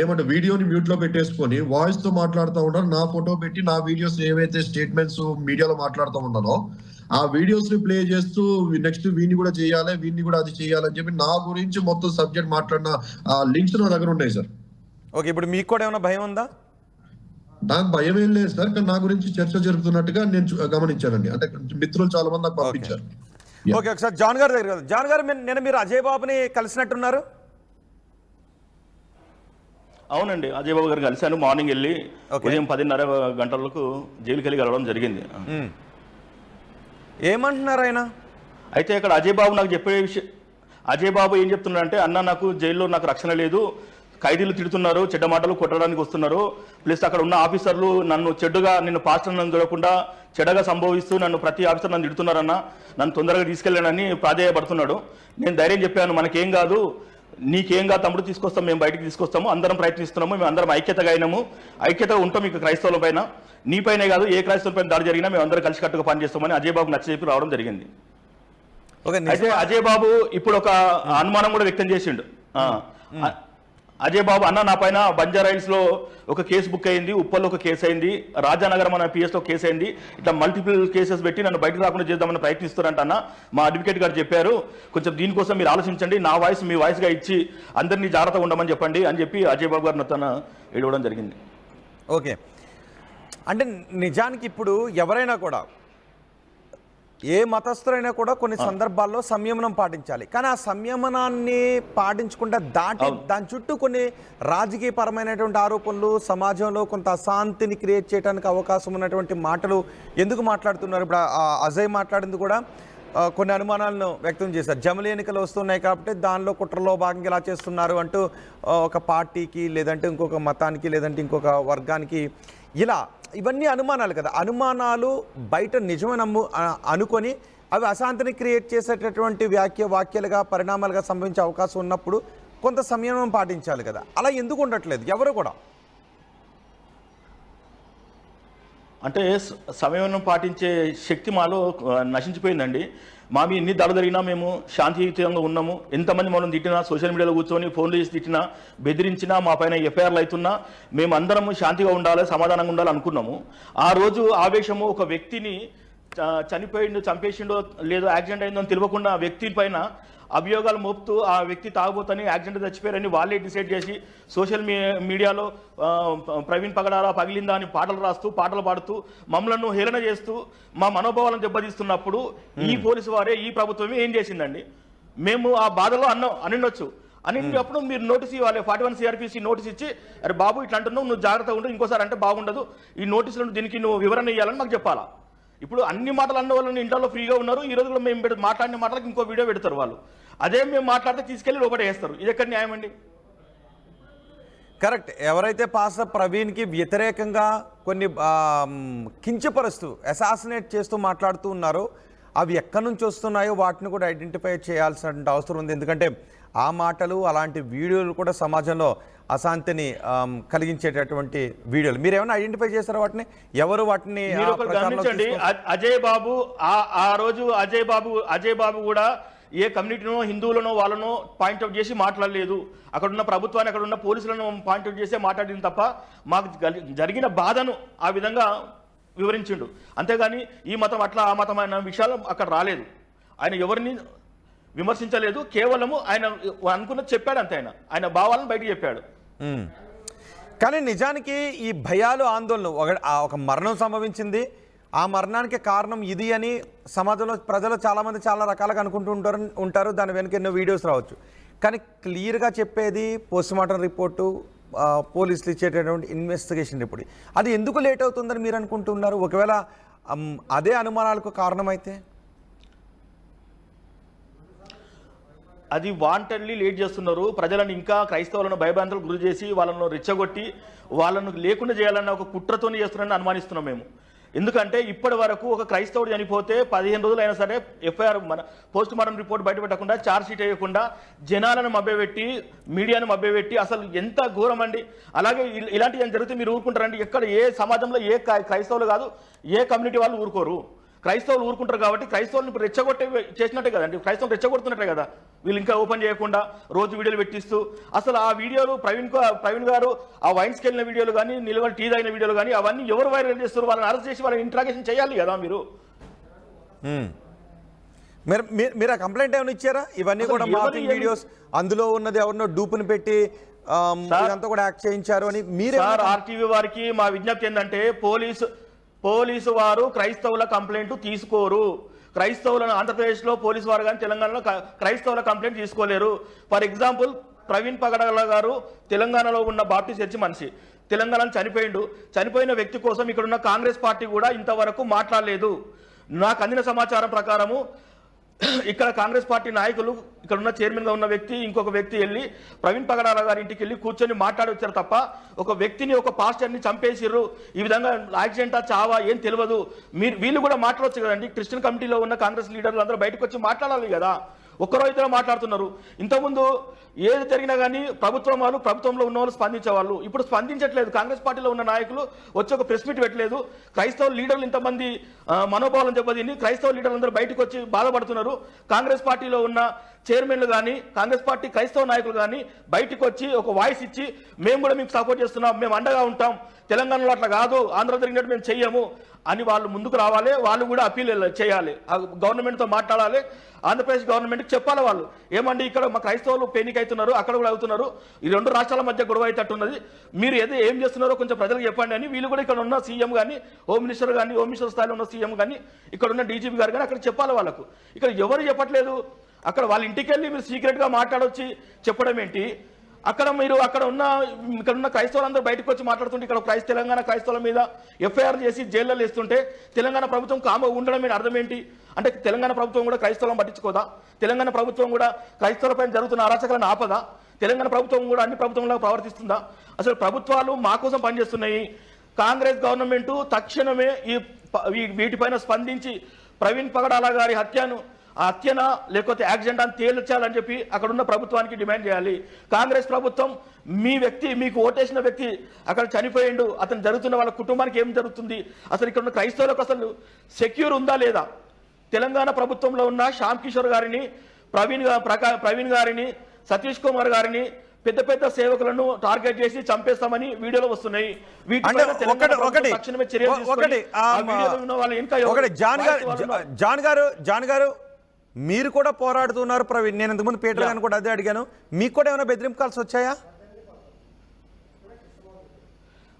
ఏమంటే వీడియోని మ్యూట్ లో పెట్టేసుకొని వాయిస్ తో మాట్లాడుతూ ఉన్నారు. నా ఫోటో పెట్టి నా వీడియోస్ ఏవైతే స్టేట్మెంట్స్ మీడియాలో మాట్లాడుతూ ఉన్నానో ఆ వీడియోస్ ని ప్లే చేస్తూ నెక్స్ట్ వీడిని కూడా చేయాలి, వీడిని కూడా అది చేయాలని చెప్పి నా గురించి మొత్తం సబ్జెక్ట్ మాట్లాడిన లింక్స్ నా దగ్గర ఉన్నాయి సార్. ఓకే, ఇప్పుడు మీకు కూడా ఏమైనా భయం ఉందా? నాకు భయం ఏం లేదు సార్, కానీ నా గురించి చర్చ జరుగుతున్నట్టుగా నేను గమనించానండి. అంటే మిత్రులు చాలా మంది నాకు పంపించారు. ఓకే, ఒకసారి జాన్ గారి దగ్గర. జాన్ గారు, నేను మీరు అజయ్ బాబుని కలిసినట్టున్నారు? అవునండి, అజయ్ బాబు గారు కలిశాను. మార్నింగ్ వెళ్ళి ఉదయం 10:30 గంటలకు జైలుకి వెళ్ళి కలవడం జరిగింది. ఏమంటున్నారు ఆయన? అయితే ఇక్కడ అజయ్ బాబు నాకు చెప్పే విషయం, అజయ్ బాబు ఏం చెప్తున్నారంటే, అన్న నాకు జైల్లో నాకు రక్షణ లేదు, ఖైదీలు తిడుతున్నారు, చెడ్డ మాటలు కొట్టడానికి వస్తున్నారు, ప్లస్ అక్కడ ఉన్న ఆఫీసర్లు నిన్ను పాస్టర్ నన్ను చూడకుండా చెడ్డగా సంభవిస్తూ ప్రతి ఆఫీసర్ నన్ను తిడుతున్నారన్న, నన్ను తొందరగా తీసుకెళ్ళానని ప్రాధేయపడుతున్నాడు. నేను ధైర్యం చెప్పాను, మనకేం కాదు, నీకేం కాదు తమ్ముడు, తీసుకొస్తాం, మేము బయటికి తీసుకొస్తాము, అందరం ప్రయత్నిస్తున్నాము, మేము అందరం ఐక్యతగా అయినాము, ఐక్యతగా ఉంటాం ఇక క్రైస్తవుల పైన, నీపైనే కాదు ఏ క్రైస్తవుల పైన దాడి జరిగినా మేము అందరం కలిసికట్టుగా పనిచేస్తామని అజయ్ బాబు నచ్చజెప్పి రావడం జరిగింది. అయితే అజయ్ బాబు ఇప్పుడు ఒక అనుమానం కూడా వ్యక్తం చేసిండు. అజయ్ బాబు, అన్న నా పైన బంజారాయిల్స్ లో ఒక కేసు బుక్ అయింది, ఉప్పల్లో ఒక కేసు అయింది, రాజానగరం అనే PS లో కేసు అయింది, ఇట్లా మల్టిపుల్ కేసెస్ పెట్టి నన్ను బయటకు రాకుండా చేద్దామని ప్రయత్నిస్తారంట అన్న, మా అడ్వకేట్ గారు చెప్పారు, కొంచెం దీనికోసం మీరు ఆలోచించండి, నా వాయిస్ మీ వాయిస్గా ఇచ్చి అందరినీ జాగ్రత్తగా ఉండమని చెప్పండి అని చెప్పి అజయ్ బాబు గారిని తన ఏడవడం జరిగింది. ఓకే, అంటే నిజానికి ఇప్పుడు ఎవరైనా కూడా ఏ మతస్థులైనా కూడా కొన్ని సందర్భాల్లో సంయమనం పాటించాలి. కానీ ఆ సంయమనాన్ని పాటించకుండా దాని చుట్టూ కొన్ని రాజకీయ పరమైనటువంటి ఆరోపణలు, సమాజంలో కొంత అశాంతిని క్రియేట్ చేయడానికి అవకాశం ఉన్నటువంటి మాటలు ఎందుకు మాట్లాడుతున్నారు? ఇప్పుడు అజయ్ మాట్లాడింది కూడా కొన్ని అనుమానాలను వ్యక్తం చేశారు. జమిలి ఎన్నికలు వస్తున్నాయి కాబట్టి దానిలో కుట్రలో భాగంగా ఇలా చేస్తున్నారు అంటూ ఒక పార్టీకి, లేదంటే ఇంకొక మతానికి, లేదంటే ఇంకొక వర్గానికి ఇలా ఇవన్నీ అనుమానాలు కదా. అనుమానాలు బయట నిజమని అనుకొని అవి అశాంతిని క్రియేట్ చేసేటటువంటి వాక్యాలుగా పరిణామాలుగా సంభవించే అవకాశం ఉన్నప్పుడు కొంత సంయమనం పాటించాలి కదా. అలా ఎందుకు ఉండట్లేదు ఎవరు కూడా? అంటే సమయం పాటించే శక్తి మాలో నశించిపోయిందండి. మా మీ ఎన్ని దాడులు జరిగినా మేము శాంతియుతంగా ఉన్నాము. ఎంతమంది మనం తిట్టినా, సోషల్ మీడియాలో కూర్చొని ఫోన్లు చేసి తిట్టినా, బెదిరించినా, మా పైన ఎఫ్ఐఆర్లు అవుతున్నా మేము అందరం శాంతిగా ఉండాలి, సమాధానంగా ఉండాలి అనుకున్నాము. ఆ రోజు ఆవేశము ఒక వ్యక్తిని చనిపోయిండు, చంపేసిండో లేదో యాక్సిడెంట్ అయిందో అని తెలియకుండా ఆ వ్యక్తి పైన అభియోగాలు మోపుతూ ఆ వ్యక్తి తాగుబోతని యాక్సిడెంట్ చచ్చిపోయారని వాళ్ళే డిసైడ్ చేసి సోషల్ మీడియాలో ప్రవీణ్ పగడాల పగిలిందా అని పాటలు రాస్తూ, పాటలు పాడుతూ, మమ్మల్ని హేళన చేస్తూ మా మనోభావాలను దెబ్బతీస్తున్నప్పుడు ఈ పోలీసు వారే, ఈ ప్రభుత్వమే ఏం చేసిందండి? మేము ఆ బాధలో అనిండొచ్చు. అనినప్పుడు మీరు నోటీస్ ఇవ్వాలి. 41 CRPC నోటీస్ ఇచ్చి, అరే బాబు ఇట్లా అంటున్నావు, నువ్వు జాగ్రత్తగా ఉండు, ఇంకోసారి అంటే బాగుండదు, ఈ నోటీసులను దీనికి నువ్వు వివరణ ఇవ్వాలని మాకు చెప్పాలా? ఇప్పుడు అన్ని మాటలు అన్న వాళ్ళని ఇంట్లో ఫ్రీగా ఉన్నారు. ఈ రోజు కూడా మేము మాట్లాడిన మాటలకు ఇంకో వీడియో పెడతారు వాళ్ళు. అదే మేము మాట్లాడితే తీసుకెళ్లి లోపల వేస్తారు. ఇది ఎక్కడ న్యాయం అండి? కరెక్ట్. ఎవరైతే పాస్టర్ ప్రవీణ్కి వ్యతిరేకంగా కొన్ని కించపరుస్తూ, అసాసినేట్ చేస్తూ మాట్లాడుతూ ఉన్నారో అవి ఎక్కడి నుంచి వస్తున్నాయో వాటిని కూడా ఐడెంటిఫై చేయాల్సిన అవసరం ఉంది. ఎందుకంటే ఆ మాటలు, అలాంటి వీడియోలు కూడా సమాజంలో అశాంతిని కలిగించేటటువంటి వీడియోలు. మీరు ఏమైనా ఐడెంటిఫై చేస్తారా వాటిని? ఎవరు వాటిని గమనించండి. అజయ్ బాబు ఆ రోజు అజయ్ బాబు కూడా ఏ కమ్యూనిటీనో, హిందువులనో వాళ్ళనో పాయింట్అవుట్ చేసి మాట్లాడలేదు. అక్కడున్న ప్రభుత్వాన్ని, అక్కడున్న పోలీసులను పాయింట్అవుట్ చేసే మాట్లాడింది తప్ప మాకు జరిగిన బాధను ఆ విధంగా వివరించిండు. అంతేగాని ఈ మతం అట్లా, ఆ మతం అన్న విషయాలు అక్కడ రాలేదు. ఆయన ఎవరిని విమర్శించలేదు. కేవలము ఆయన అనుకున్నది చెప్పాడు అంతే. ఆయన భావాలను బయటకు చెప్పాడు. కానీ నిజానికి ఈ భయాలు, ఆందోళనలు, ఒక మరణం సంభవించింది, ఆ మరణానికి కారణం ఇది అని సమాజంలో ప్రజలు చాలామంది చాలా రకాలుగా అనుకుంటూ ఉంటారు. దాని వెనుక ఎన్నో వీడియోస్ రావచ్చు. కానీ క్లియర్గా చెప్పేది పోస్ట్మార్టం రిపోర్టు, పోలీసులు ఇచ్చేటటువంటి ఇన్వెస్టిగేషన్ రిపోర్ట్. అది ఎందుకు లేట్ అవుతుందని మీరు అనుకుంటున్నారు? ఒకవేళ అదే అనుమానాలకు కారణమైతే అది వాంటెడ్లీ లేట్ చేస్తున్నారు. ప్రజలను ఇంకా క్రైస్తవులను భయభ్రాంతులకు గురి చేసి వాళ్ళను రెచ్చగొట్టి వాళ్ళను లేకుండా చేయాలన్న ఒక కుట్రతోనే చేస్తున్నారని అనుమానిస్తున్నాం మేము. ఎందుకంటే ఇప్పటి వరకు ఒక క్రైస్తవుడు చనిపోతే 15 రోజులు అయినా సరే ఎఫ్ఐఆర్, మన పోస్ట్ మార్టం రిపోర్ట్ బయటపెట్టకుండా, ఛార్జ్ షీట్ వేయకుండా, జనాలను మభ్యపెట్టి, మీడియాను మభ్యపెట్టి, అసలు ఎంత ఘోరం అండి. అలాగే ఇలాంటివి జరిగితే మీరు ఊరుకుంటారండి? ఎక్కడ ఏ సమాజంలో ఏ క్రైస్తవులు కాదు, ఏ కమ్యూనిటీ వాళ్ళు ఊరుకోరు. క్రైస్తవులు ఊరుకుంటారు కాబట్టి క్రైస్తవులను ఇప్పుడు రెచ్చగొట్టే చేసినట్టే కదండి. క్రైస్తవులు రెచ్చగొడుతున్నట్టే కదా వీళ్ళు. ఇంకా ఓపెన్ చేయకుండా రోజు వీడియోలు పెట్టిస్తూ, అసలు ఆ వీడియోలు ప్రవీణ్ గారు ఆ వైన్స్కి వెళ్ళిన వీడియోలు కానీ, నిలబడి టీ తాగిన వీడియోలు కానీ, అవన్నీ ఎవరు వైరల్ చేస్తారు? వాళ్ళని అరెస్ట్ చేసి వాళ్ళని ఇంట్రాగేషన్ చేయాలి కదా మీరు. మీరు ఆ కంప్లైంట్ ఏమైనా ఇచ్చారా? ఇవన్నీ కూడా మార్ఫింగ్ వీడియోస్, అందులో ఉన్నది ఎవరినో డూపుని పెట్టి ఇదంతా కూడా యాక్ట్ చేయించారు అని మీరు? RTV వారికి మా విజ్ఞప్తి ఏంటంటే, పోలీసు వారు క్రైస్తవుల కంప్లైంట్ తీసుకోరు. క్రైస్తవులను ఆంధ్రప్రదేశ్లో పోలీసు వారు కానీ, తెలంగాణలో క్రైస్తవుల కంప్లైంట్ తీసుకోలేరు. ఫర్ ఎగ్జాంపుల్, ప్రవీణ్ పగడాల గారు తెలంగాణలో ఉన్న బాప్టిస్ట్ చర్చి మనిషి, తెలంగాణలో చనిపోయిన వ్యక్తి కోసం ఇక్కడున్న కాంగ్రెస్ పార్టీ కూడా ఇంతవరకు మాట్లాడలేదు. నాకు అందిన సమాచారం ప్రకారము ఇక్కడ కాంగ్రెస్ పార్టీ నాయకులు, ఇక్కడ ఉన్న చైర్మన్గా ఉన్న వ్యక్తి, ఇంకొక వ్యక్తి వెళ్ళి ప్రవీణ్ పగడాల గారి ఇంటికి వెళ్ళి కూర్చొని మాట్లాడి వచ్చారు తప్ప ఒక వ్యక్తిని, ఒక పాస్టర్ని చంపేసిర్రు, ఈ విధంగా యాక్సిడెంటా చావా ఏం తెలియదు. వీళ్ళు కూడా మాట్లాడవచ్చు కదండి. క్రిస్టియన్ కమిటీలో ఉన్న కాంగ్రెస్ లీడర్లు అందరూ బయటకు వచ్చి మాట్లాడాలి కదా. ఒక్కరో ఇద్దరు మాట్లాడుతున్నారు. ఇంతకుముందు ఏది జరిగినా కానీ ప్రభుత్వంలో ఉన్న వాళ్ళు స్పందించేవాళ్ళు. ఇప్పుడు స్పందించట్లేదు. కాంగ్రెస్ పార్టీలో ఉన్న నాయకులు వచ్చి ఒక ప్రెస్ మీట్ పెట్టలేదు. క్రైస్తవ లీడర్లు ఇంతమంది మనోభావాలను దెబ్బతిని క్రైస్తవ లీడర్లు అందరూ బయటకు వచ్చి బాధపడుతున్నారు. కాంగ్రెస్ పార్టీలో ఉన్న చైర్మన్లు కానీ, కాంగ్రెస్ పార్టీ క్రైస్తవ నాయకులు కానీ బయటకు వచ్చి ఒక వాయిస్ ఇచ్చి, మేము కూడా మీకు సపోర్ట్ చేస్తున్నాం, మేము అండగా ఉంటాం, తెలంగాణలో అట్లా కాదు, ఆంధ్రలో జరిగినట్టు మేము చెయ్యము అని వాళ్ళు ముందుకు రావాలి, వాళ్ళు కూడా అప్పీల్ చేయాలి, గవర్నమెంట్తో మాట్లాడాలి, ఆంధ్రప్రదేశ్ గవర్నమెంట్కి చెప్పాలి. వాళ్ళు ఏమండి ఇక్కడ మా క్రైస్తవులు పెయినిక్ అవుతున్నారు, అక్కడ కూడా అవుతున్నారు, ఈ రెండు రాష్ట్రాల మధ్య గొడవ అవుతున్నది, మీరు ఏం చేస్తున్నారో కొంచెం ప్రజలకు చెప్పండి అని వీళ్ళు కూడా ఇక్కడ ఉన్న సీఎం కానీ హోమ్ మినిస్టర్ కానీ, హోమ్ మినిస్టర్ స్థాయిలో ఉన్న సీఎం కానీ, ఇక్కడ ఉన్న డీజీపీ గారు కానీ అక్కడ చెప్పాలి వాళ్ళకు. ఇక్కడ ఎవరు చెప్పట్లేదు. అక్కడ వాళ్ళ ఇంటికి వెళ్ళి మీరు సీక్రెట్గా మాట్లాడొచ్చి చెప్పడం ఏంటి? ఇక్కడ ఉన్న క్రైస్తవులందరూ బయటకు వచ్చి మాట్లాడుతుంటే ఇక్కడ తెలంగాణ క్రైస్తవుల మీద ఎఫ్ఐఆర్ చేసి జైల్లో వేస్తుంటే తెలంగాణ ప్రభుత్వం కామ ఉండడం మీద అర్థం ఏంటి? అంటే తెలంగాణ ప్రభుత్వం కూడా క్రైస్తవులను పట్టించుకోదా? తెలంగాణ ప్రభుత్వం కూడా క్రైస్తవులపైన జరుగుతున్న అరాచకాలను ఆపదా? తెలంగాణ ప్రభుత్వం కూడా అన్ని ప్రభుత్వంలో ప్రవర్తిస్తుందా? అసలు ప్రభుత్వాలు మా కోసం పనిచేస్తున్నాయి. కాంగ్రెస్ గవర్నమెంట్ తక్షణమే వీటిపైన స్పందించి ప్రవీణ్ పగడాల గారి హత్యన లేకపోతే యాక్సిడెంట్ అని తేల్చాలని చెప్పి అక్కడున్న ప్రభుత్వానికి డిమాండ్ చేయాలి. కాంగ్రెస్ ప్రభుత్వం మీకు ఓటేసిన వ్యక్తి అక్కడ చనిపోయిండు, అతను జరుగుతున్న వాళ్ళ కుటుంబానికి ఏం జరుగుతుంది, అసలు ఇక్కడ ఉన్న క్రైస్తవులకు అసలు సెక్యూర్ ఉందా లేదా? తెలంగాణ ప్రభుత్వంలో ఉన్న శ్యామ్ కిషోర్ గారిని, ప్రవీణ్ గారిని, సతీష్ కుమార్ గారిని పెద్ద పెద్ద సేవకులను టార్గెట్ చేసి చంపేస్తామని వీడియోలో వస్తున్నాయి. జాన్ గారు మీరు కూడా పోరాడుతున్నారు ప్రవీణ్, నేను ఇంతకుముందు పీటర్ గారిని కూడా అదే అడిగాను, మీకు కూడా ఏమైనా బెదిరింపు కాల్స్ వచ్చాయా?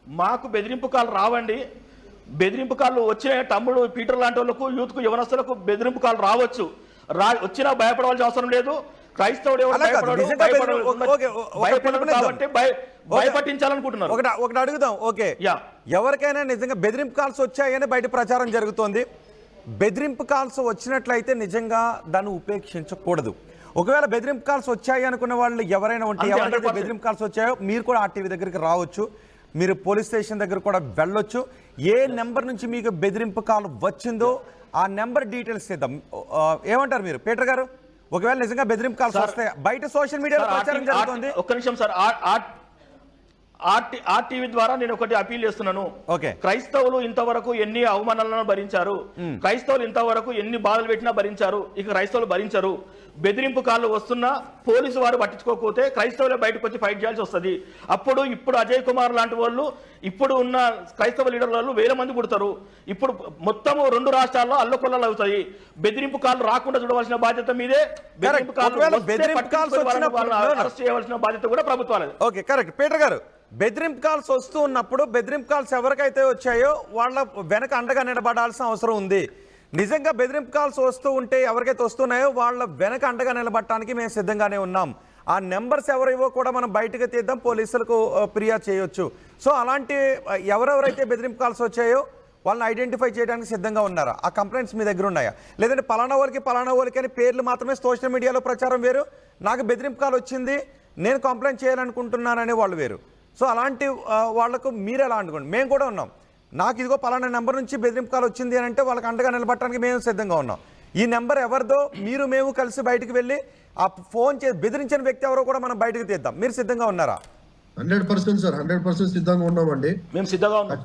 మాకు బెదిరింపు కాల్ రావండి. బెదిరింపు కాళ్ళు వచ్చిన తమ్ముడు పీటర్ లాంటి వాళ్ళకు, యూత్కు, యువనస్తులకు బెదిరింపు కాల్ రావచ్చు. వచ్చినా భయపడవలసిన అవసరం లేదు. క్రైస్తవుడు భయపట్టించాలనుకుంటున్నారు. ఒకటి అడుగుదాం. ఓకే, ఎవరికైనా నిజంగా బెదిరింపు కాల్స్ వచ్చాయని బయట ప్రచారం జరుగుతోంది. బెదిరింపు కాల్స్ వచ్చినట్లయితే నిజంగా దాన్ని ఉపేక్షించకూడదు. ఒకవేళ బెదిరింపు కాల్స్ వచ్చాయి అనుకున్న వాళ్ళు ఎవరైనా ఉంటే, ఎవరైతే బెదిరింపు కాల్స్ వచ్చాయో మీరు కూడా ఆర్టీవీ దగ్గరికి రావచ్చు, మీరు పోలీస్ స్టేషన్ దగ్గర కూడా వెళ్ళొచ్చు. ఏ నెంబర్ నుంచి మీకు బెదిరింపు కాల్ వచ్చిందో ఆ నెంబర్ డీటెయిల్స్ ఇద్దాం. ఏమంటారు మీరు పీటర్ గారు? ఒకవేళ నిజంగా బెదిరింపు కాల్స్ వస్తాయి, బయట సోషల్ మీడియాలో ప్రచారం జరుగుతుంది. ఒక్క నిమిషం సార్, ఆర్టీవీ ద్వారా నేను ఒకటి అపీల్ చేస్తున్నాను. క్రైస్తవులు ఇంతవరకు ఎన్ని అవమానాలను భరించారు, క్రైస్తవులు ఇంతవరకు ఎన్ని బాధలు పెట్టినా భరించారు, ఇక క్రైస్తవులు భరించరు. బెదిరింపు కాళ్ళు వస్తున్నా పోలీసు వారు పట్టించుకోకపోతే క్రైస్తవులే బయటకు వచ్చి ఫైట్ చేయాల్సి వస్తుంది. ఇప్పుడు అజయ్ కుమార్ లాంటి వాళ్ళు, ఇప్పుడు ఉన్న క్రైస్తవ లీడర్ల వాళ్ళు 1000 మంది పుడతారు. ఇప్పుడు మొత్తము 2 రాష్ట్రాల్లో అల్లకొల్లలు అవుతాయి. బెదిరింపు కాళ్ళు రాకుండా చూడవలసిన బాధ్యత మీదే. బెదిరింపు కాళ్ళు అరెస్ట్ చేయవలసిన బాధ్యత కూడా ప్రభుత్వాలది. ఓకే, కరెక్ట్ పీటర్ గారు. బెదిరింపు కాల్స్ వస్తూ ఉన్నప్పుడు బెదిరింపు కాల్స్ ఎవరికైతే వచ్చాయో వాళ్ళ వెనక అండగా నిలబడాల్సిన అవసరం ఉంది. నిజంగా బెదిరింపు కాల్స్ వస్తూ ఉంటే ఎవరికైతే వస్తున్నాయో వాళ్ళ వెనక అండగా నిలబడటానికి మేము సిద్ధంగానే ఉన్నాం. ఆ నెంబర్స్ ఎవరివో కూడా మనం బయటకు తీద్దాం, పోలీసులకు ఫిర్యాదు చేయొచ్చు. సో అలాంటి ఎవరెవరైతే బెదిరింపు కాల్స్ వచ్చాయో వాళ్ళని ఐడెంటిఫై చేయడానికి సిద్ధంగా ఉన్నారా? ఆ కంప్లైంట్స్ మీ దగ్గర ఉన్నాయా? లేదంటే పలానా వాళ్ళకి అని పేర్లు మాత్రమే సోషల్ మీడియాలో ప్రచారం వేరు, నాకు బెదిరింపు కాల్ వచ్చింది నేను కంప్లైంట్ చేయాలనుకుంటున్నాననే వాళ్ళు వేరు. సో అలాంటి వాళ్లకు మీరు ఎలా అనుకోండి, మేము కూడా ఉన్నాం. నాకు ఇదిగో పలానా నెంబర్ నుంచి బెదిరింపు కాల్ వచ్చింది అని అంటే వాళ్ళకి అండగా నిలబడటానికి మేము సిద్ధంగా ఉన్నాం. ఈ నెంబర్ ఎవరిదో మేము కలిసి బయటకు వెళ్ళి ఆ ఫోన్ చేసి బెదిరించిన వ్యక్తి ఎవరో కూడా మనం బయటకు తీద్దాం. మీరు సిద్ధంగా ఉన్నారా? 100% సార్, 100% సిద్ధంగా ఉన్నామండి. మేము సిద్ధంగా ఉన్నాం.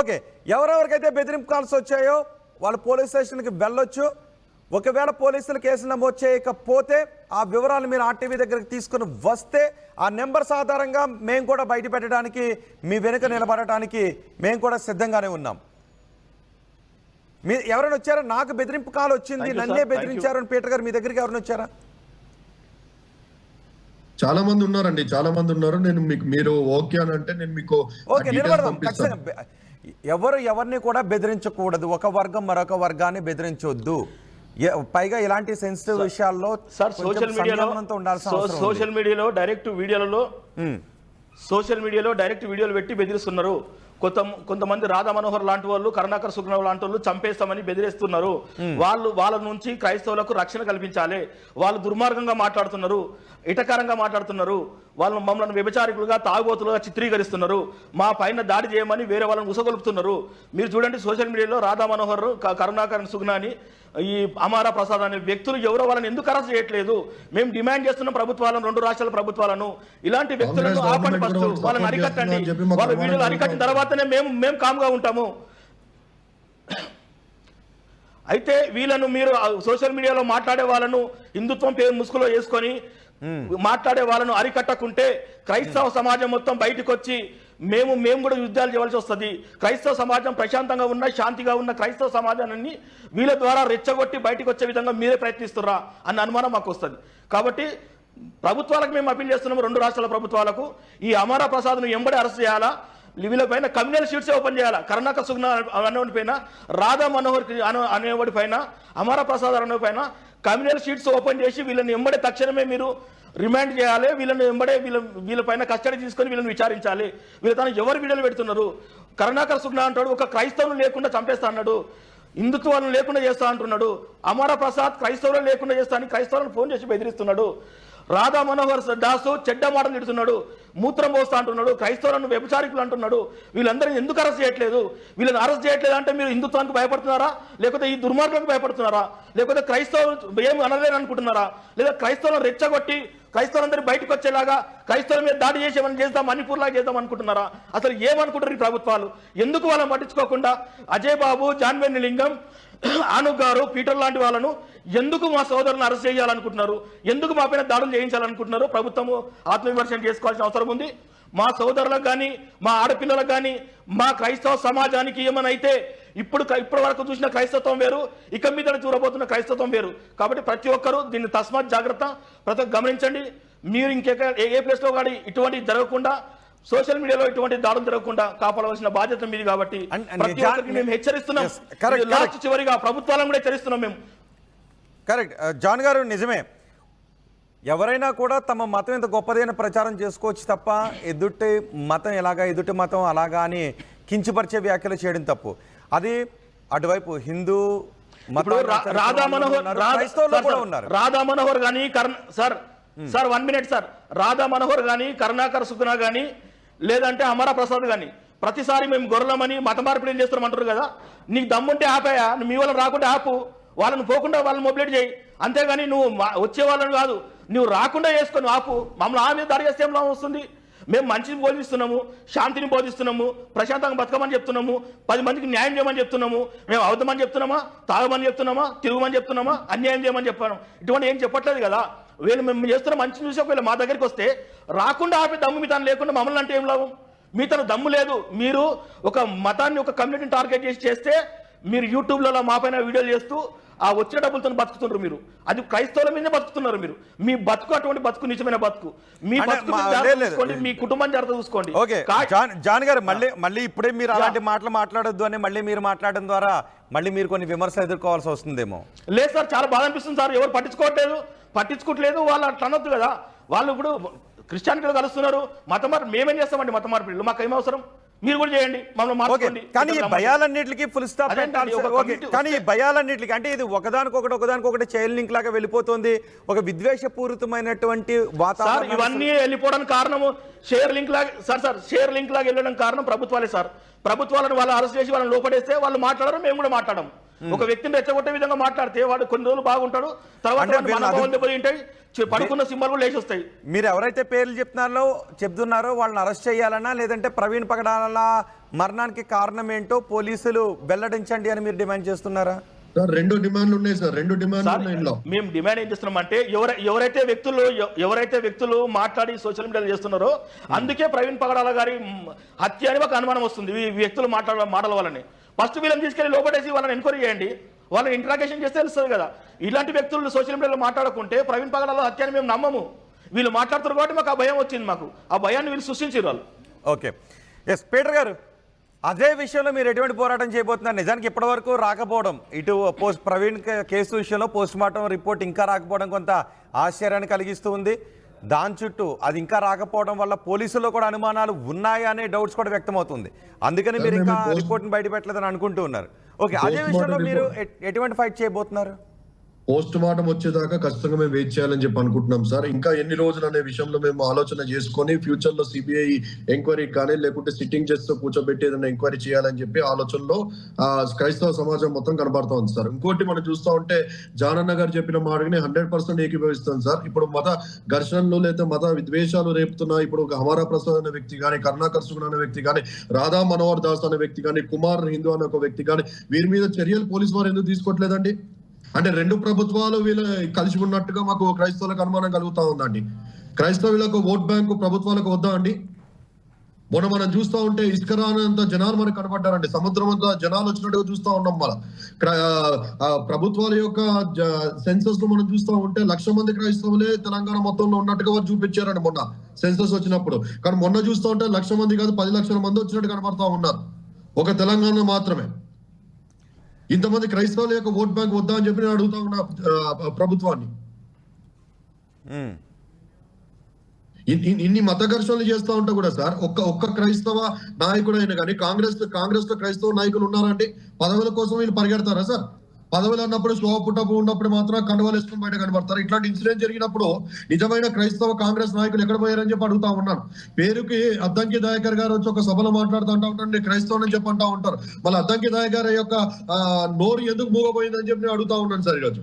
ఓకే, ఎవరెవరికైతే బెదిరింపు కాల్స్ వచ్చాయో వాళ్ళు పోలీస్ స్టేషన్కి వెళ్ళొచ్చు. ఒకవేళ పోలీసులు కేసు నమోదు చేయకపోతే ఆ వివరాలు మీరు ఆర్టీవీ దగ్గరికి తీసుకుని వస్తే ఆ నెంబర్స్ ఆధారంగా మేము కూడా బయట పెట్టడానికి, మీ వెనుక నిలబడటానికి మేము కూడా సిద్ధంగానే ఉన్నాం. ఎవరైనా వచ్చారా? నాకు బెదిరింపు కాల్ వచ్చింది, నన్నే బెదిరించారు అని పీటర్ గారు మీ దగ్గరికి ఎవరైనా వచ్చారా? చాలా మంది ఉన్నారండి, చాలా మంది ఉన్నారు. నేను మీరు ఓకే అని అంటే నేను మీకు నిలబడదాం. ఎవరిని కూడా బెదిరించకూడదు. ఒక వర్గం మరొక వర్గాన్ని బెదిరించొద్దు. పైగా ఇలాంటి సెన్సిటివ్ విషయాల్లో సోషల్ మీడియాలో డైరెక్ట్ వీడియోలు పెట్టి బెదిరిస్తున్నారు. కొంతమంది రాధా మనోహర్ లాంటి వాళ్ళు, కరుణాకర్ సుగ్నవ్ లాంటి వాళ్ళు చంపేస్తామని బెదిరిస్తున్నారు. వాళ్ళ నుంచి క్రైస్తవులకు రక్షణ కల్పించాలి. వాళ్ళు దుర్మార్గంగా మాట్లాడుతున్నారు, ఇటకారంగా మాట్లాడుతున్నారు. వాళ్ళు మమ్మల్ని వ్యభిచారికులుగా, తాగుబోతులుగా చిత్రీకరిస్తున్నారు. మా పైన దాడి చేయమని వేరే వాళ్ళని ఉసగొలుపుతున్నారు. మీరు చూడండి సోషల్ మీడియాలో రాధా మనోహర్, కరుణాకర్ సుగ్నాని, ఈ అమారా ప్రసాద్ అనే వ్యక్తులు ఎవరో వాళ్ళని ఎందుకు అరెస్ట్ చేయట్లేదు? మేము డిమాండ్ చేస్తున్నాం ప్రభుత్వాలను, 2 రాష్ట్రాల ప్రభుత్వాలను, ఇలాంటి వ్యక్తులను ఆపండి, ఫస్ట్ వాళ్ళని అరికట్టండి. వాళ్ళ వీడియోలు అరికట్టిన తర్వాతనే మేము కామ్గా ఉంటాము. అయితే వీళ్ళను మీరు సోషల్ మీడియాలో మాట్లాడే వాళ్ళను హిందుత్వం పేరు ముసుగులో వేసుకొని మాట్లాడే వాళ్ళను అరికట్టకుంటే క్రైస్తవ సమాజం మొత్తం బయటకు వచ్చి మేము కూడా యుద్ధాలు చేయవలసి వస్తుంది. క్రైస్తవ సమాజం ప్రశాంతంగా ఉన్న శాంతిగా ఉన్న క్రైస్తవ సమాజాన్ని వీళ్ళ ద్వారా రెచ్చగొట్టి బయటకు వచ్చే విధంగా మీరే ప్రయత్నిస్తుర్రా అన్న అనుమానం మాకు వస్తుంది. కాబట్టి ప్రభుత్వాలకు మేము అప్పీల్ చేస్తున్నాము, 2 రాష్ట్రాల ప్రభుత్వాలకు, ఈ అమరా ప్రసాద్ను ఎంబడి అరెస్ట్ చేయాలా, వీళ్ళపైన కమ్యూనల్ షీట్స్ ఓపెన్ చేయాలా. కరుణాకర్ సుగ్నా అనేవాడి పైన, రాధా మనోహర్ అనేవాడి పైన, అమరా ప్రసాద్ అనే పైన కమ్యూనల్ షీట్స్ ఓపెన్ చేసి వీళ్ళని ఎంబడే తక్షణమే మీరు రిమాండ్ చేయాలి. వీళ్ళని ఎంబడే వీళ్ళపైన కస్టడీ తీసుకొని వీళ్ళని విచారించాలి. వీళ్ళ తను ఎవరు వీడియోలు పెడుతున్నారు? కరుణాకర్ సుగ్నా అంటాడు ఒక క్రైస్తవులు లేకుండా చంపేస్తా అన్నాడు, హిందుత్వాలను లేకుండా చేస్తా అంటున్నాడు. అమరా ప్రసాద్ క్రైస్తవులను లేకుండా చేస్తా అని క్రైస్తవులను ఫోన్ చేసి బెదిరిస్తున్నాడు. రాధా మనోహర్ దాసు చెడ్డ మాటలు తిడుతున్నాడు, మూత్రం పోస్తా అంటున్నాడు, క్రైస్తవులను వ్యభిచారికులు అంటున్నాడు. వీళ్ళందరినీ ఎందుకు అరెస్ట్ చేయట్లేదు? వీళ్ళని అరెస్ట్ చేయట్లేదు అంటే మీరు హిందుత్వానికి భయపడుతున్నారా, లేకపోతే ఈ దుర్మార్గానికి భయపడుతున్నారా, లేకపోతే క్రైస్తవులు ఏమి అనలేని అనుకుంటున్నారా, లేదా క్రైస్తవులను రెచ్చగొట్టి క్రైస్తవులందరూ బయటకు వచ్చేలాగా క్రైస్తవుల మీద దాడి చేసేమని చేద్దాం, మణిపూర్లాగా చేద్దాం అనుకుంటున్నారా? అసలు ఏమనుకుంటారు ఈ ప్రభుత్వాలు? ఎందుకు వాళ్ళని పట్టించుకోకుండా అజయ్ బాబు, జాన్వేని లింగం, ఆనుగ్ గారు, పీటర్ లాంటి వాళ్ళను ఎందుకు మా సోదరులను అరెస్ట్ చేయాలనుకుంటున్నారు? ఎందుకు మా పైన దాడులు చేయించాలనుకుంటున్నారు? ప్రభుత్వము ఆత్మవిమర్శన చేసుకోవాల్సిన అవసరం ఉంది. మా సోదరులకు కానీ, మా ఆడపిల్లలకు కానీ, మా క్రైస్తవ సమాజానికి ఏమనైతే ఇప్పటి వరకు చూసిన క్రైస్తవం వేరు, ఇక మీద చూడబోతున్న క్రైస్తవం వేరు. కాబట్టి ప్రతి ఒక్కరూ దీన్ని తస్మాత్ జాగ్రత్త, ప్రతి ఒక్కరు గమనించండి. మీరు ఏ ప్లేస్లో కానీ ఇటువంటి జరగకుండా, సోషల్ మీడియాలో ఇటువంటి దాడులు జరగకుండా కాపాడవలసిన బాధ్యత మీది. కాబట్టి ప్రతి ఒక్కరికి మేము హెచ్చరిస్తున్నాం, లాస్ట్ చివరిగా ప్రభుత్వాలను కూడా హెచ్చరిస్తున్నాం మేము. కరెక్ట్ జాన్ గారు, నిజమే. ఎవరైనా కూడా తమ మతం ఎంత గొప్పదైన ప్రచారం చేసుకోవచ్చు తప్ప ఎదుటి మతం అలాగా అని కించపరిచే వ్యాఖ్యలు చేయడం తప్పు. అది అటువైపు హిందూ రాధా మనోహర్ కానీ sir 1 minute sir, Radha Manohar కానీ, కరుణాకర్ సుగ్నా కానీ, లేదంటే అమరా ప్రసాద్ కానీ ప్రతిసారి మేము గొర్రెలమని మత మార్పిడి చేస్తున్నాం అంటారు కదా. నీకు దమ్ముంటే ఆపాయా, మీ వాళ్ళని రాకుండా ఆపు, వాళ్ళని పోకుండా వాళ్ళని మొబిలైట్ చేయి. అంతేగాని నువ్వు వచ్చే వాళ్ళని కాదు, నువ్వు రాకుండా చేసుకొని ఆపు. మమ్మల్ని ఆమె దాడి చేస్తే ఏం వస్తుంది? మేము మంచిని బోధిస్తున్నాము, శాంతిని బోధిస్తున్నాము, ప్రశాంతంగా బతకమని చెప్తున్నాము, 10 మందికి న్యాయం చేయమని చెప్తున్నాము. మేము అవుతామని చెప్తున్నామా, తాగమని చెప్తున్నామా, తిరుగుమని చెప్తున్నామా, అన్యాయం చేయమని చెప్పాను? ఇటువంటి ఏం చెప్పట్లేదు కదా. వీళ్ళు మేము చేస్తున్న మంచిని చూసి ఒకవేళ మా దగ్గరికి వస్తే రాకుండా ఆపే దమ్ము మీ తను లేకుండా మమ్మల్ని అంటే ఏం లాభం? మీ తను దమ్ము లేదు. మీరు ఒక మతాన్ని, ఒక కమ్యూనిటీని టార్గెట్ చేస్తే మీరు యూట్యూబ్లలో మా పైన వీడియోలు చేస్తూ ఆ వచ్చే డబ్బులతో బతుకుతున్నారు. మీరు అది క్రైస్తవుల మీదే బతుకుతున్నారు. మీరు మీ బతుకు అటువంటి బతుకు నిజమైన బతుకు. మీ బతుకు మీ కుటుంబం జాగ్రత్త చూసుకోండి. ఓకే జాన్ గారు, మళ్ళీ ఇప్పుడే మీరు అలాంటి మాటలు మాట్లాడొద్దు అని మళ్ళీ మీరు మాట్లాడడం ద్వారా మళ్ళీ మీరు కొన్ని విమర్శలు ఎదుర్కోవాల్సి వస్తుందేమో. లేదు సార్, చాలా బాధ అనిపిస్తుంది సార్. ఎవరు పట్టించుకోవట్లేదు. వాళ్ళు అట్లా అనొద్దు కదా. వాళ్ళు ఇప్పుడు క్రిస్టియానిటీలు కలుస్తున్నారు, మత మార్పు మేమేం చేస్తామండి? మత మార్పిడి మాకు ఏం అవసరం? మీరు కూడా చేయండి, మమ్మల్ని మార్చుకోండి. కానీ ఈ భయాలన్నిటికీ ఫుల్ స్టాప్ పెట్టాలి. కానీ ఈ భయాలన్నిటికీ అంటే ఇది ఒకదానికొకటి చైల్డ్ లింక్ లాగా వెళ్ళిపోతుంది, ఒక విద్వేషపూరితమైనటువంటి వాతావరణం. ఇవన్నీ వెళ్ళిపోవడానికి కారణము షేర్ లింక్ లాగా వెళ్ళడం కారణం ప్రభుత్వాలే సార్. ప్రభుత్వాలను వాళ్ళు అరెస్ట్ చేసి వాళ్ళని లోపడేస్తే వాళ్ళు మాట్లాడరు, మేము కూడా మాట్లాడము. ఒక వ్యక్తిని రెచ్చగొట్టే విధంగా మాట్లాడితే వాడు కొన్ని రోజులు బాగుంటాడు, తర్వాత పడుకున్న సింబల్ కూడా లేచి వస్తాయి. మీరు ఎవరైతే పేర్లు చెప్తున్నారో వాళ్ళని అరెస్ట్ చేయాలన్నా, లేదంటే ప్రవీణ్ పగడాల మరణానికి కారణం ఏంటో పోలీసులు వెల్లడించండి అని మీరు డిమాండ్ చేస్తున్నారా? 2 డిమాండ్లు ఉన్నాయి సార్. 2 డిమాండ్లు మేము డిమాండ్ ఏం చేస్తున్నాం అంటే ఎవరైతే వ్యక్తులు మాట్లాడి సోషల్ మీడియాలో చేస్తున్నారో అందుకే ప్రవీణ్ పగడాల గారి హత్య అని ఒక అనుమానం వస్తుంది. ఈ వ్యక్తులు మాటల వల్లనే. ఫస్ట్ వీళ్ళని తీసుకెళ్లి లోపడేసి వాళ్ళని ఎంక్వైరీ చేయండి, వాళ్ళని ఇంట్రాగేషన్ చేస్తే తెలుస్తుంది కదా. ఇలాంటి వ్యక్తులు సోషల్ మీడియాలో మాట్లాడుకుంటే ప్రవీణ్ పగడాల హత్య అని మేము నమ్మము. వీళ్ళు మాట్లాడుతారు కాబట్టి మాకు ఆ భయం వచ్చింది. మాకు ఆ భయాన్ని వీళ్ళు సృష్టించారు వాళ్ళు. ఓకే, ఎస్ పీటర్ గారు, అదే విషయంలో మీరు ఎటువంటి పోరాటం చేయబోతున్నారు? నిజానికి ఇప్పటివరకు రాకపోవడం, ఇటు ప్రవీణ్ కేసు విషయంలో పోస్ట్ మార్టం రిపోర్ట్ ఇంకా రాకపోవడం కొంత ఆశ్చర్యాన్ని కలిగిస్తూ ఉంది. దాని చుట్టూ అది ఇంకా రాకపోవడం వల్ల పోలీసుల్లో కూడా అనుమానాలు ఉన్నాయా అనే డౌట్స్ కూడా వ్యక్తమవుతుంది. అందుకని మీరు ఇంకా రిపోర్ట్ని బయట పెట్టలేదని అనుకుంటూ ఉన్నారు. ఓకే, అదే విషయంలో మీరు ఎటువంటి ఫైట్ చేయబోతున్నారు? పోస్ట్ మార్టం వచ్చేదాకా ఖచ్చితంగా మేము వెయిట్ చేయాలని చెప్పి అనుకుంటున్నాం సార్. ఇంకా ఎన్ని రోజులు అనే విషయంలో మేము ఆలోచన చేసుకొని ఫ్యూచర్ లో సిబిఐ ఎంక్వైరీ కానీ లేకుంటే సిట్టింగ్ జడ్జ్ తో కూర్చోబెట్టి ఏదైనా ఎంక్వైరీ చేయాలని చెప్పి ఆలోచనలో క్రైస్తవ సమాజం మొత్తం కనబడతా ఉంది సార్. ఇంకోటి మనం చూస్తా ఉంటే జానన్న గారు చెప్పిన మాటని 100% ఏకీభవిస్తాం సార్. ఇప్పుడు మత ఘర్షణలు లేదా మత విద్వేషాలు రేపుతున్నా ఇప్పుడు హమారా ప్రసాద్ అనే వ్యక్తి కానీ, కరుణాకర్ సుగ్నా అనే వ్యక్తి కానీ, రాధా మనోహర్ దాస్ అనే వ్యక్తి కానీ, కుమార్ హిందూ అనే ఒక వ్యక్తి కానీ, వీరి మీద చర్యలు పోలీసు వారు ఎందుకు తీసుకోవట్లేదండి? అంటే రెండు ప్రభుత్వాలు వీళ్ళు కలిసి ఉన్నట్టుగా మాకు క్రైస్తవులకు అనుమానం కలుగుతా ఉందండి. క్రైస్తవులకు ఓట్ బ్యాంకు ప్రభుత్వాలకు వద్దా అండి? మొన్న మనం చూస్తూ ఉంటే ఇసుక రానంత జనాలు మనకు కనబడ్డారండి. సముద్రం అంతా జనాలు వచ్చినట్టుగా చూస్తూ ఉన్నాం. మన ప్రభుత్వాల యొక్క సెన్సస్ లో మనం చూస్తూ ఉంటే 1,00,000 మంది క్రైస్తవులే తెలంగాణ మొత్తంలో ఉన్నట్టుగా వారు చూపించారండి మొన్న సెన్సస్ వచ్చినప్పుడు. కానీ మొన్న చూస్తూ ఉంటే 1,00,000 మంది కాదు 10 లక్షల మంది వచ్చినట్టు కనబడతా ఉన్నారు ఒక తెలంగాణ మాత్రమే. ఇంతమంది క్రైస్తవుల యొక్క ఓట్ బ్యాంక్ వద్దా అని చెప్పి నేను అడుగుతా ఉన్నా ప్రభుత్వాన్ని. ఇన్ని మత ఘర్షణలు చేస్తూ ఉంటా కూడా సార్ ఒక్క క్రైస్తవ నాయకుడు అయినా కానీ కాంగ్రెస్ లో క్రైస్తవ నాయకులు ఉన్నారంటే పదవుల కోసం వీళ్ళు పరిగెడతారా సార్? పదవులు అన్నప్పుడు షో పుట్టపు ఉన్నప్పుడు మాత్రం కండువాలు వేసుకుని బయట కనబడతారు. ఇట్లాంటి ఇన్సిడెంట్ జరిగినప్పుడు నిజమైన క్రైస్తవ కాంగ్రెస్ నాయకులు ఎక్కడ పోయారని చెప్పి అడుగుతా ఉన్నాను. పేరుకి అద్దంకి దయాకర్ గారు వచ్చి ఒక సభలో మాట్లాడుతూ ఉంటారు, నేను క్రైస్తవుని చెప్పి అంటా ఉంటారు. మళ్ళీ అద్దంకి దయాకర్ యొక్క నోరు ఎందుకు మూగపోయిందని చెప్పి నేను అడుగుతా ఉన్నాను సార్. ఈరోజు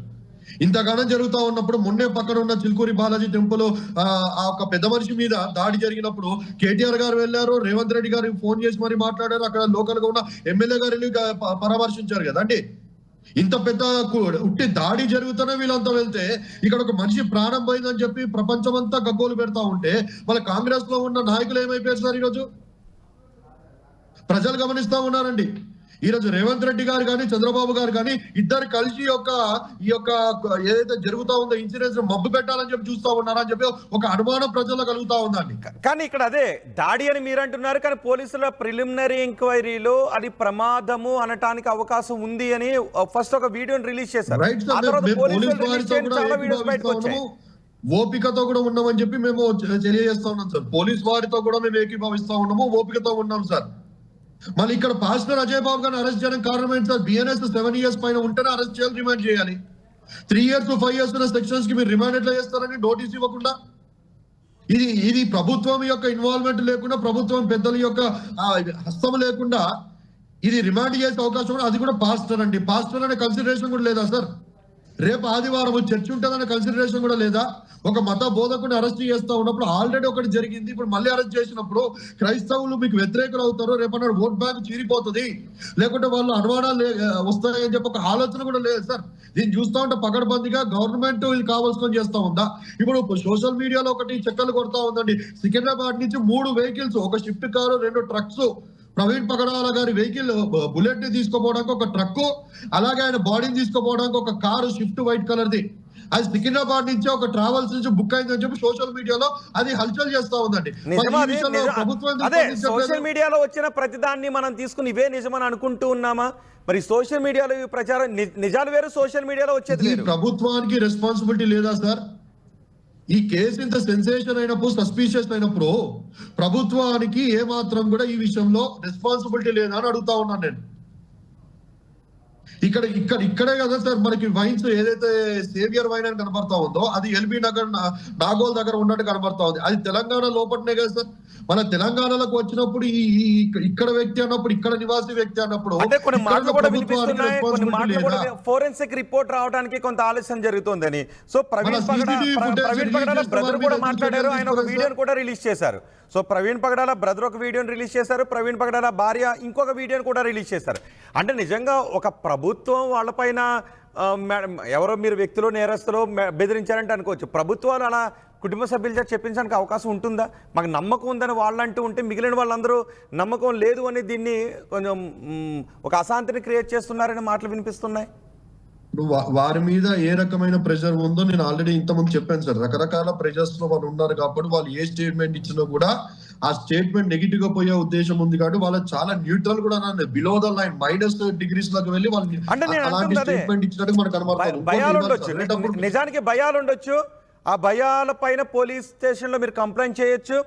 ఇంతగానం జరుగుతా ఉన్నప్పుడు మొన్నే పక్కన ఉన్న చిలుకూరి బాలాజీ టెంపుల్ ఆ ఒక పెద్ద మనిషి మీద దాడి జరిగినప్పుడు కేటీఆర్ గారు వెళ్ళారు, రేవంత్ రెడ్డి గారికి ఫోన్ చేసి మరి మాట్లాడారు, అక్కడ లోకల్ గా ఉన్న ఎమ్మెల్యే గారిని పరామర్శించారు కదా అండి. ఇంత పెద్ద ఉట్టి దాడి జరుగుతూనే వీళ్ళంతా వెళ్తే ఇక్కడ ఒక మనిషి ప్రాణం పోయిందని చెప్పి ప్రపంచమంతా గగ్గోలు పెడతా ఉంటే మళ్ళీ కాంగ్రెస్ లో ఉన్న నాయకులు ఏమైపోయారు సార్? ఈరోజు ప్రజలు గమనిస్తా ఉన్నారండి. ఈరోజు రేవంత్ రెడ్డి గారు కానీ చంద్రబాబు గారు కానీ ఇద్దరు కలిసి ఈ యొక్క ఏదైతే జరుగుతా ఉందో ఇన్సూరెన్స్ మబ్బు పెట్టాలని చెప్పి చూస్తా ఉన్నారని చెప్పి ఒక అనుమానం ప్రజల్లో కలుగుతా ఉందండి. కానీ ఇక్కడ అదే దాడి అని మీరు అంటున్నారు, కానీ పోలీసుల ప్రిలిమినరీ ఎంక్వైరీలో అది ప్రమాదము అనటానికి అవకాశం ఉంది అని ఫస్ట్ ఒక వీడియోని రిలీజ్ చేశారు. ఓపికతో కూడా ఉన్నామని చెప్పి మేము తెలియజేస్తా ఉన్నాం సార్. పోలీస్ వారితో కూడా మేము ఏకీభవిస్తా ఉన్నాము, ఓపికతో ఉన్నాం సార్. మళ్ళీ ఇక్కడ పాస్టర్ అజయ్ బాబు గారిని అరెస్ట్ చేయడానికి కారణం ఏంటి సార్? బిఎన్ఎస్ 7 years పైన ఉంటేనే అరెస్ట్ చేయాలి, రిమాండ్ చేయాలి. 3 years 5 years ఉన్న సెక్షన్స్ కి మీరు రిమాండ్ ఎట్లా చేస్తారని నోటీస్ ఇవ్వకుండా? ఇది ప్రభుత్వం యొక్క ఇన్వాల్వ్మెంట్ లేకుండా, ప్రభుత్వం పెద్దల యొక్క హస్తం లేకుండా ఇది రిమాండ్ చేసే అవకాశం కూడా, అది కూడా పాస్టర్ అండి. పాస్టర్ అనే కన్సిడరేషన్ కూడా లేదా సార్? రేపు ఆదివారం చర్చ్ ఉంటుందనే కన్సిడరేషన్ కూడా లేదా? ఒక మత బోధకుని అరెస్ట్ చేస్తా ఉన్నప్పుడు ఆల్రెడీ ఒకటి జరిగింది, ఇప్పుడు మళ్ళీ అరెస్ట్ చేసినప్పుడు క్రైస్తవులు మీకు వ్యతిరేకులు అవుతారు, రేపన్నాడు ఓట్ బ్యాంక్ చీరిపోతుంది, లేకుంటే వాళ్ళు అనుమానాలు వస్తాయని చెప్పి ఒక ఆలోచన కూడా లేదు సార్. దీన్ని చూస్తా ఉంటే పకడ్బందీగా గవర్నమెంట్ ఇది కావాల్సుకొని చేస్తా ఉందా? ఇప్పుడు సోషల్ మీడియాలో ఒకటి చెక్కలు కొడతా ఉందండి. సికింద్రాబాద్ నుంచి 3 vehicles, ఒక షిఫ్ట్ కారు, 2 trucks, ప్రవీణ్ పగడాల గారి వెహికల్ బుల్లెట్ ని తీసుకోపోవడానికి ఒక ట్రక్, అలాగే ఆయన బాడీని తీసుకోపోవడానికి ఒక కారు షిఫ్ట్ వైట్ కలర్ది, అది సికింద్రాబాద్ నుంచి ఒక ట్రావెల్స్ నుంచి బుక్ అయిందని చెప్పి సోషల్ మీడియాలో అది హల్చల్ చేస్తా ఉందండి. సోషల్ మీడియాలో వచ్చిన ప్రతిదాన్ని మనం తీసుకుని ఇవే నిజమని అనుకుంటూ ఉన్నామా? మరి సోషల్ మీడియాలో ప్రచారం నిజాలు వేరు, సోషల్ మీడియాలో వచ్చేది ప్రభుత్వానికి రెస్పాన్సిబిలిటీ లేదా సార్? ఈ కేసు ఇంత సెన్సేషన్ అయినప్పుడు, సస్పీషియస్ అయినప్పుడు ప్రభుత్వానికి ఏ మాత్రం కూడా ఈ విషయంలో రెస్పాన్సిబిలిటీ లేదా అని అడుగుతా ఉన్నాను నేను. ఇక్కడే కదా సార్ మనకి వైన్స్ ఏదైతే సేవియర్ వైన్ అని కనబడతా ఉందో అది ఎల్బీ నగర్ నాగోల్ దగ్గర ఉన్నట్టు కనబడతా ఉంది. అది తెలంగాణ లోపలనే కదా సార్. మన తెలంగాణలోకి వచ్చినప్పుడు ఇక్కడ వ్యక్తి అన్నప్పుడు, ఇక్కడ నివాసి వ్యక్తి అన్నప్పుడు ఫోరెన్సిక్ రిపోర్ట్ రావడానికి కొంత ఆలస్యం జరుగుతుందని. సో ప్రవీణ్ పగడాల బ్రదర్ కూడా మాట్లాడారు, ఆయన ఒక వీడియోని కూడా రిలీజ్ చేశారు. సో ప్రవీణ్ పగడాల బ్రదర్ ఒక వీడియోని రిలీజ్ చేశారు, ప్రవీణ్ పగడాల భార్య ఇంకొక వీడియోని కూడా రిలీజ్ చేశారు. అంటే నిజంగా ఒక ప్రభుత్వం వాళ్ళపైన ఎవరో మీరు వ్యక్తులు నేరస్తులు బెదిరించారంటే అనుకోవచ్చు, ప్రభుత్వాలు అలా కుటుంబ సభ్యుల చేత చెప్పించడానికి అవకాశం ఉంటుందా? మాకు నమ్మకం ఉందని వాళ్ళంటూ ఉంటే మిగిలిన వాళ్ళందరూ నమ్మకం లేదు అని దీన్ని కొంచెం ఒక అశాంతిని క్రియేట్ చేస్తున్నారని మాటలు వినిపిస్తున్నాయి. వారి మీద ఏ రకమైన ప్రెషర్ ఉందో నేను ఆల్రెడీ ఇంతకుముందు చెప్పాను సార్. రకరకాల ప్రెషర్స్ లో వాళ్ళు ఉన్నారు కాబట్టి వాళ్ళు ఏ స్టేట్మెంట్ ఇచ్చినా కూడా ఆ స్టేట్మెంట్ నెగిటివ్ గా పోయే ఉద్దేశం ఉంది కాబట్టి వాళ్ళు చాలా న్యూట్రల్ కూడా బిలో ద లైన్ -degrees లోకి వెళ్ళి వాళ్ళు స్టేట్మెంట్ ఇచ్చినట్టు మనకు కనబడుతుంది. నిజానికి భయాలు ఉండొచ్చు, ఆ భయాల పైన పోలీస్ స్టేషన్లో మీరు కంప్లైంట్ చేయొచ్చు.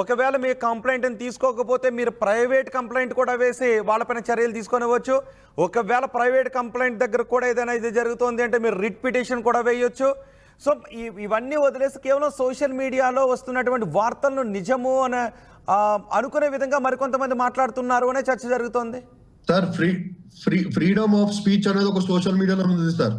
ఒకవేళ మీ కంప్లైంట్ని తీసుకోకపోతే మీరు ప్రైవేట్ కంప్లైంట్ కూడా వేసి వాళ్ళపైన చర్యలు తీసుకొనివ్వచ్చు. ఒకవేళ ప్రైవేట్ కంప్లైంట్ దగ్గర కూడా ఏదైనా ఇది జరుగుతుంది అంటే మీరు రిట్ పిటిషన్ కూడా వేయొచ్చు. సో ఇవన్నీ వదిలేసి కేవలం సోషల్ మీడియాలో వస్తున్నటువంటి వార్తలను నిజము అని అనుకునే విధంగా మరికొంతమంది మాట్లాడుతున్నారు అనే చర్చ జరుగుతోంది సార్. ఫ్రీడమ్ ఆఫ్ స్పీచ్ అనేది ఒక సోషల్ మీడియాలో ఉంది సార్.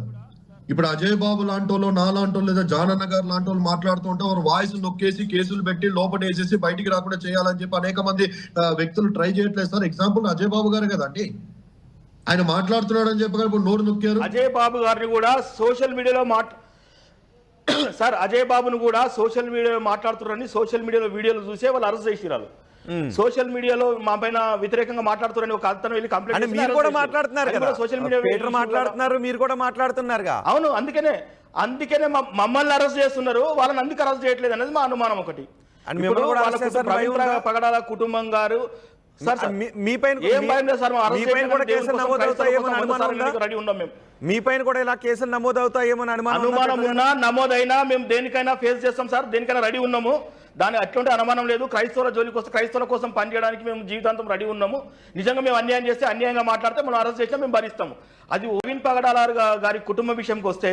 ఇప్పుడు అజయ్ బాబు లాంటి వాళ్ళు, నా లాంటి వాళ్ళు, లేదా జానన్న గారు లాంటి వాళ్ళు మాట్లాడుతూ ఉంటే వారు వాయిస్ నొక్కేసి కేసులు పెట్టి లోపల వేసేసి బయటికి రాకుండా చేయాలని చెప్పి అనేక మంది వ్యక్తులు ట్రై చేయట్లేదు సార్. ఎగ్జాంపుల్ అజయ్ బాబు గారే కదండి. ఆయన మాట్లాడుతున్నాడు అని చెప్పి ఇప్పుడు నోరు నొక్కారు. అజయ్ బాబు గారిని కూడా సోషల్ మీడియాలో సార్ అజయ్ బాబును కూడా సోషల్ మీడియాలో మాట్లాడుతున్నారని సోషల్ మీడియాలో వీడియోలు చూసే వాళ్ళు అరెస్ట్ చేసిరారు. సోషల్ మీడియాలో మా పైన వ్యతిరేకంగా మాట్లాడుతున్నారని ఒక అతను వెళ్ళి కంప్లైంట్ మీరు కూడా మాట్లాడుతున్నారు కదా, సోషల్ మీడియా మాట్లాడుతున్నారు, మీరు కూడా మాట్లాడుతున్నారుగా. అవును, అందుకనే మమ్మల్ని అరెస్ట్ చేస్తున్నారు, వాళ్ళని అందుకు అరెస్ట్ చేయట్లేదు అనేది మా అనుమానం ఒకటి. పగడాల కుటుంబం గారు మీ పైన కూడా ఇలా కేసులు నమోదవుతాయేమో అనుమానం ఉన్నా నమోదైనా మేము దేనికైనా ఫేస్ చేస్తాం సార్, దేనికైనా రెడీ ఉన్నాము. దాని అటువంటి అనుమానం లేదు. క్రైస్తవుల జోలికి వస్తే క్రైస్తవుల కోసం పనిచేయడానికి మేము జీవితాంతం రెడీ ఉన్నాము. నిజంగా మేము అన్యాయం చేస్తే అన్యాయంగా మాట్లాడితే మనం అరెస్ట్ చేసినా మేము భరిస్తాము. అది ఓవిన్ పగడాల గారి కుటుంబ విషయంకి వస్తే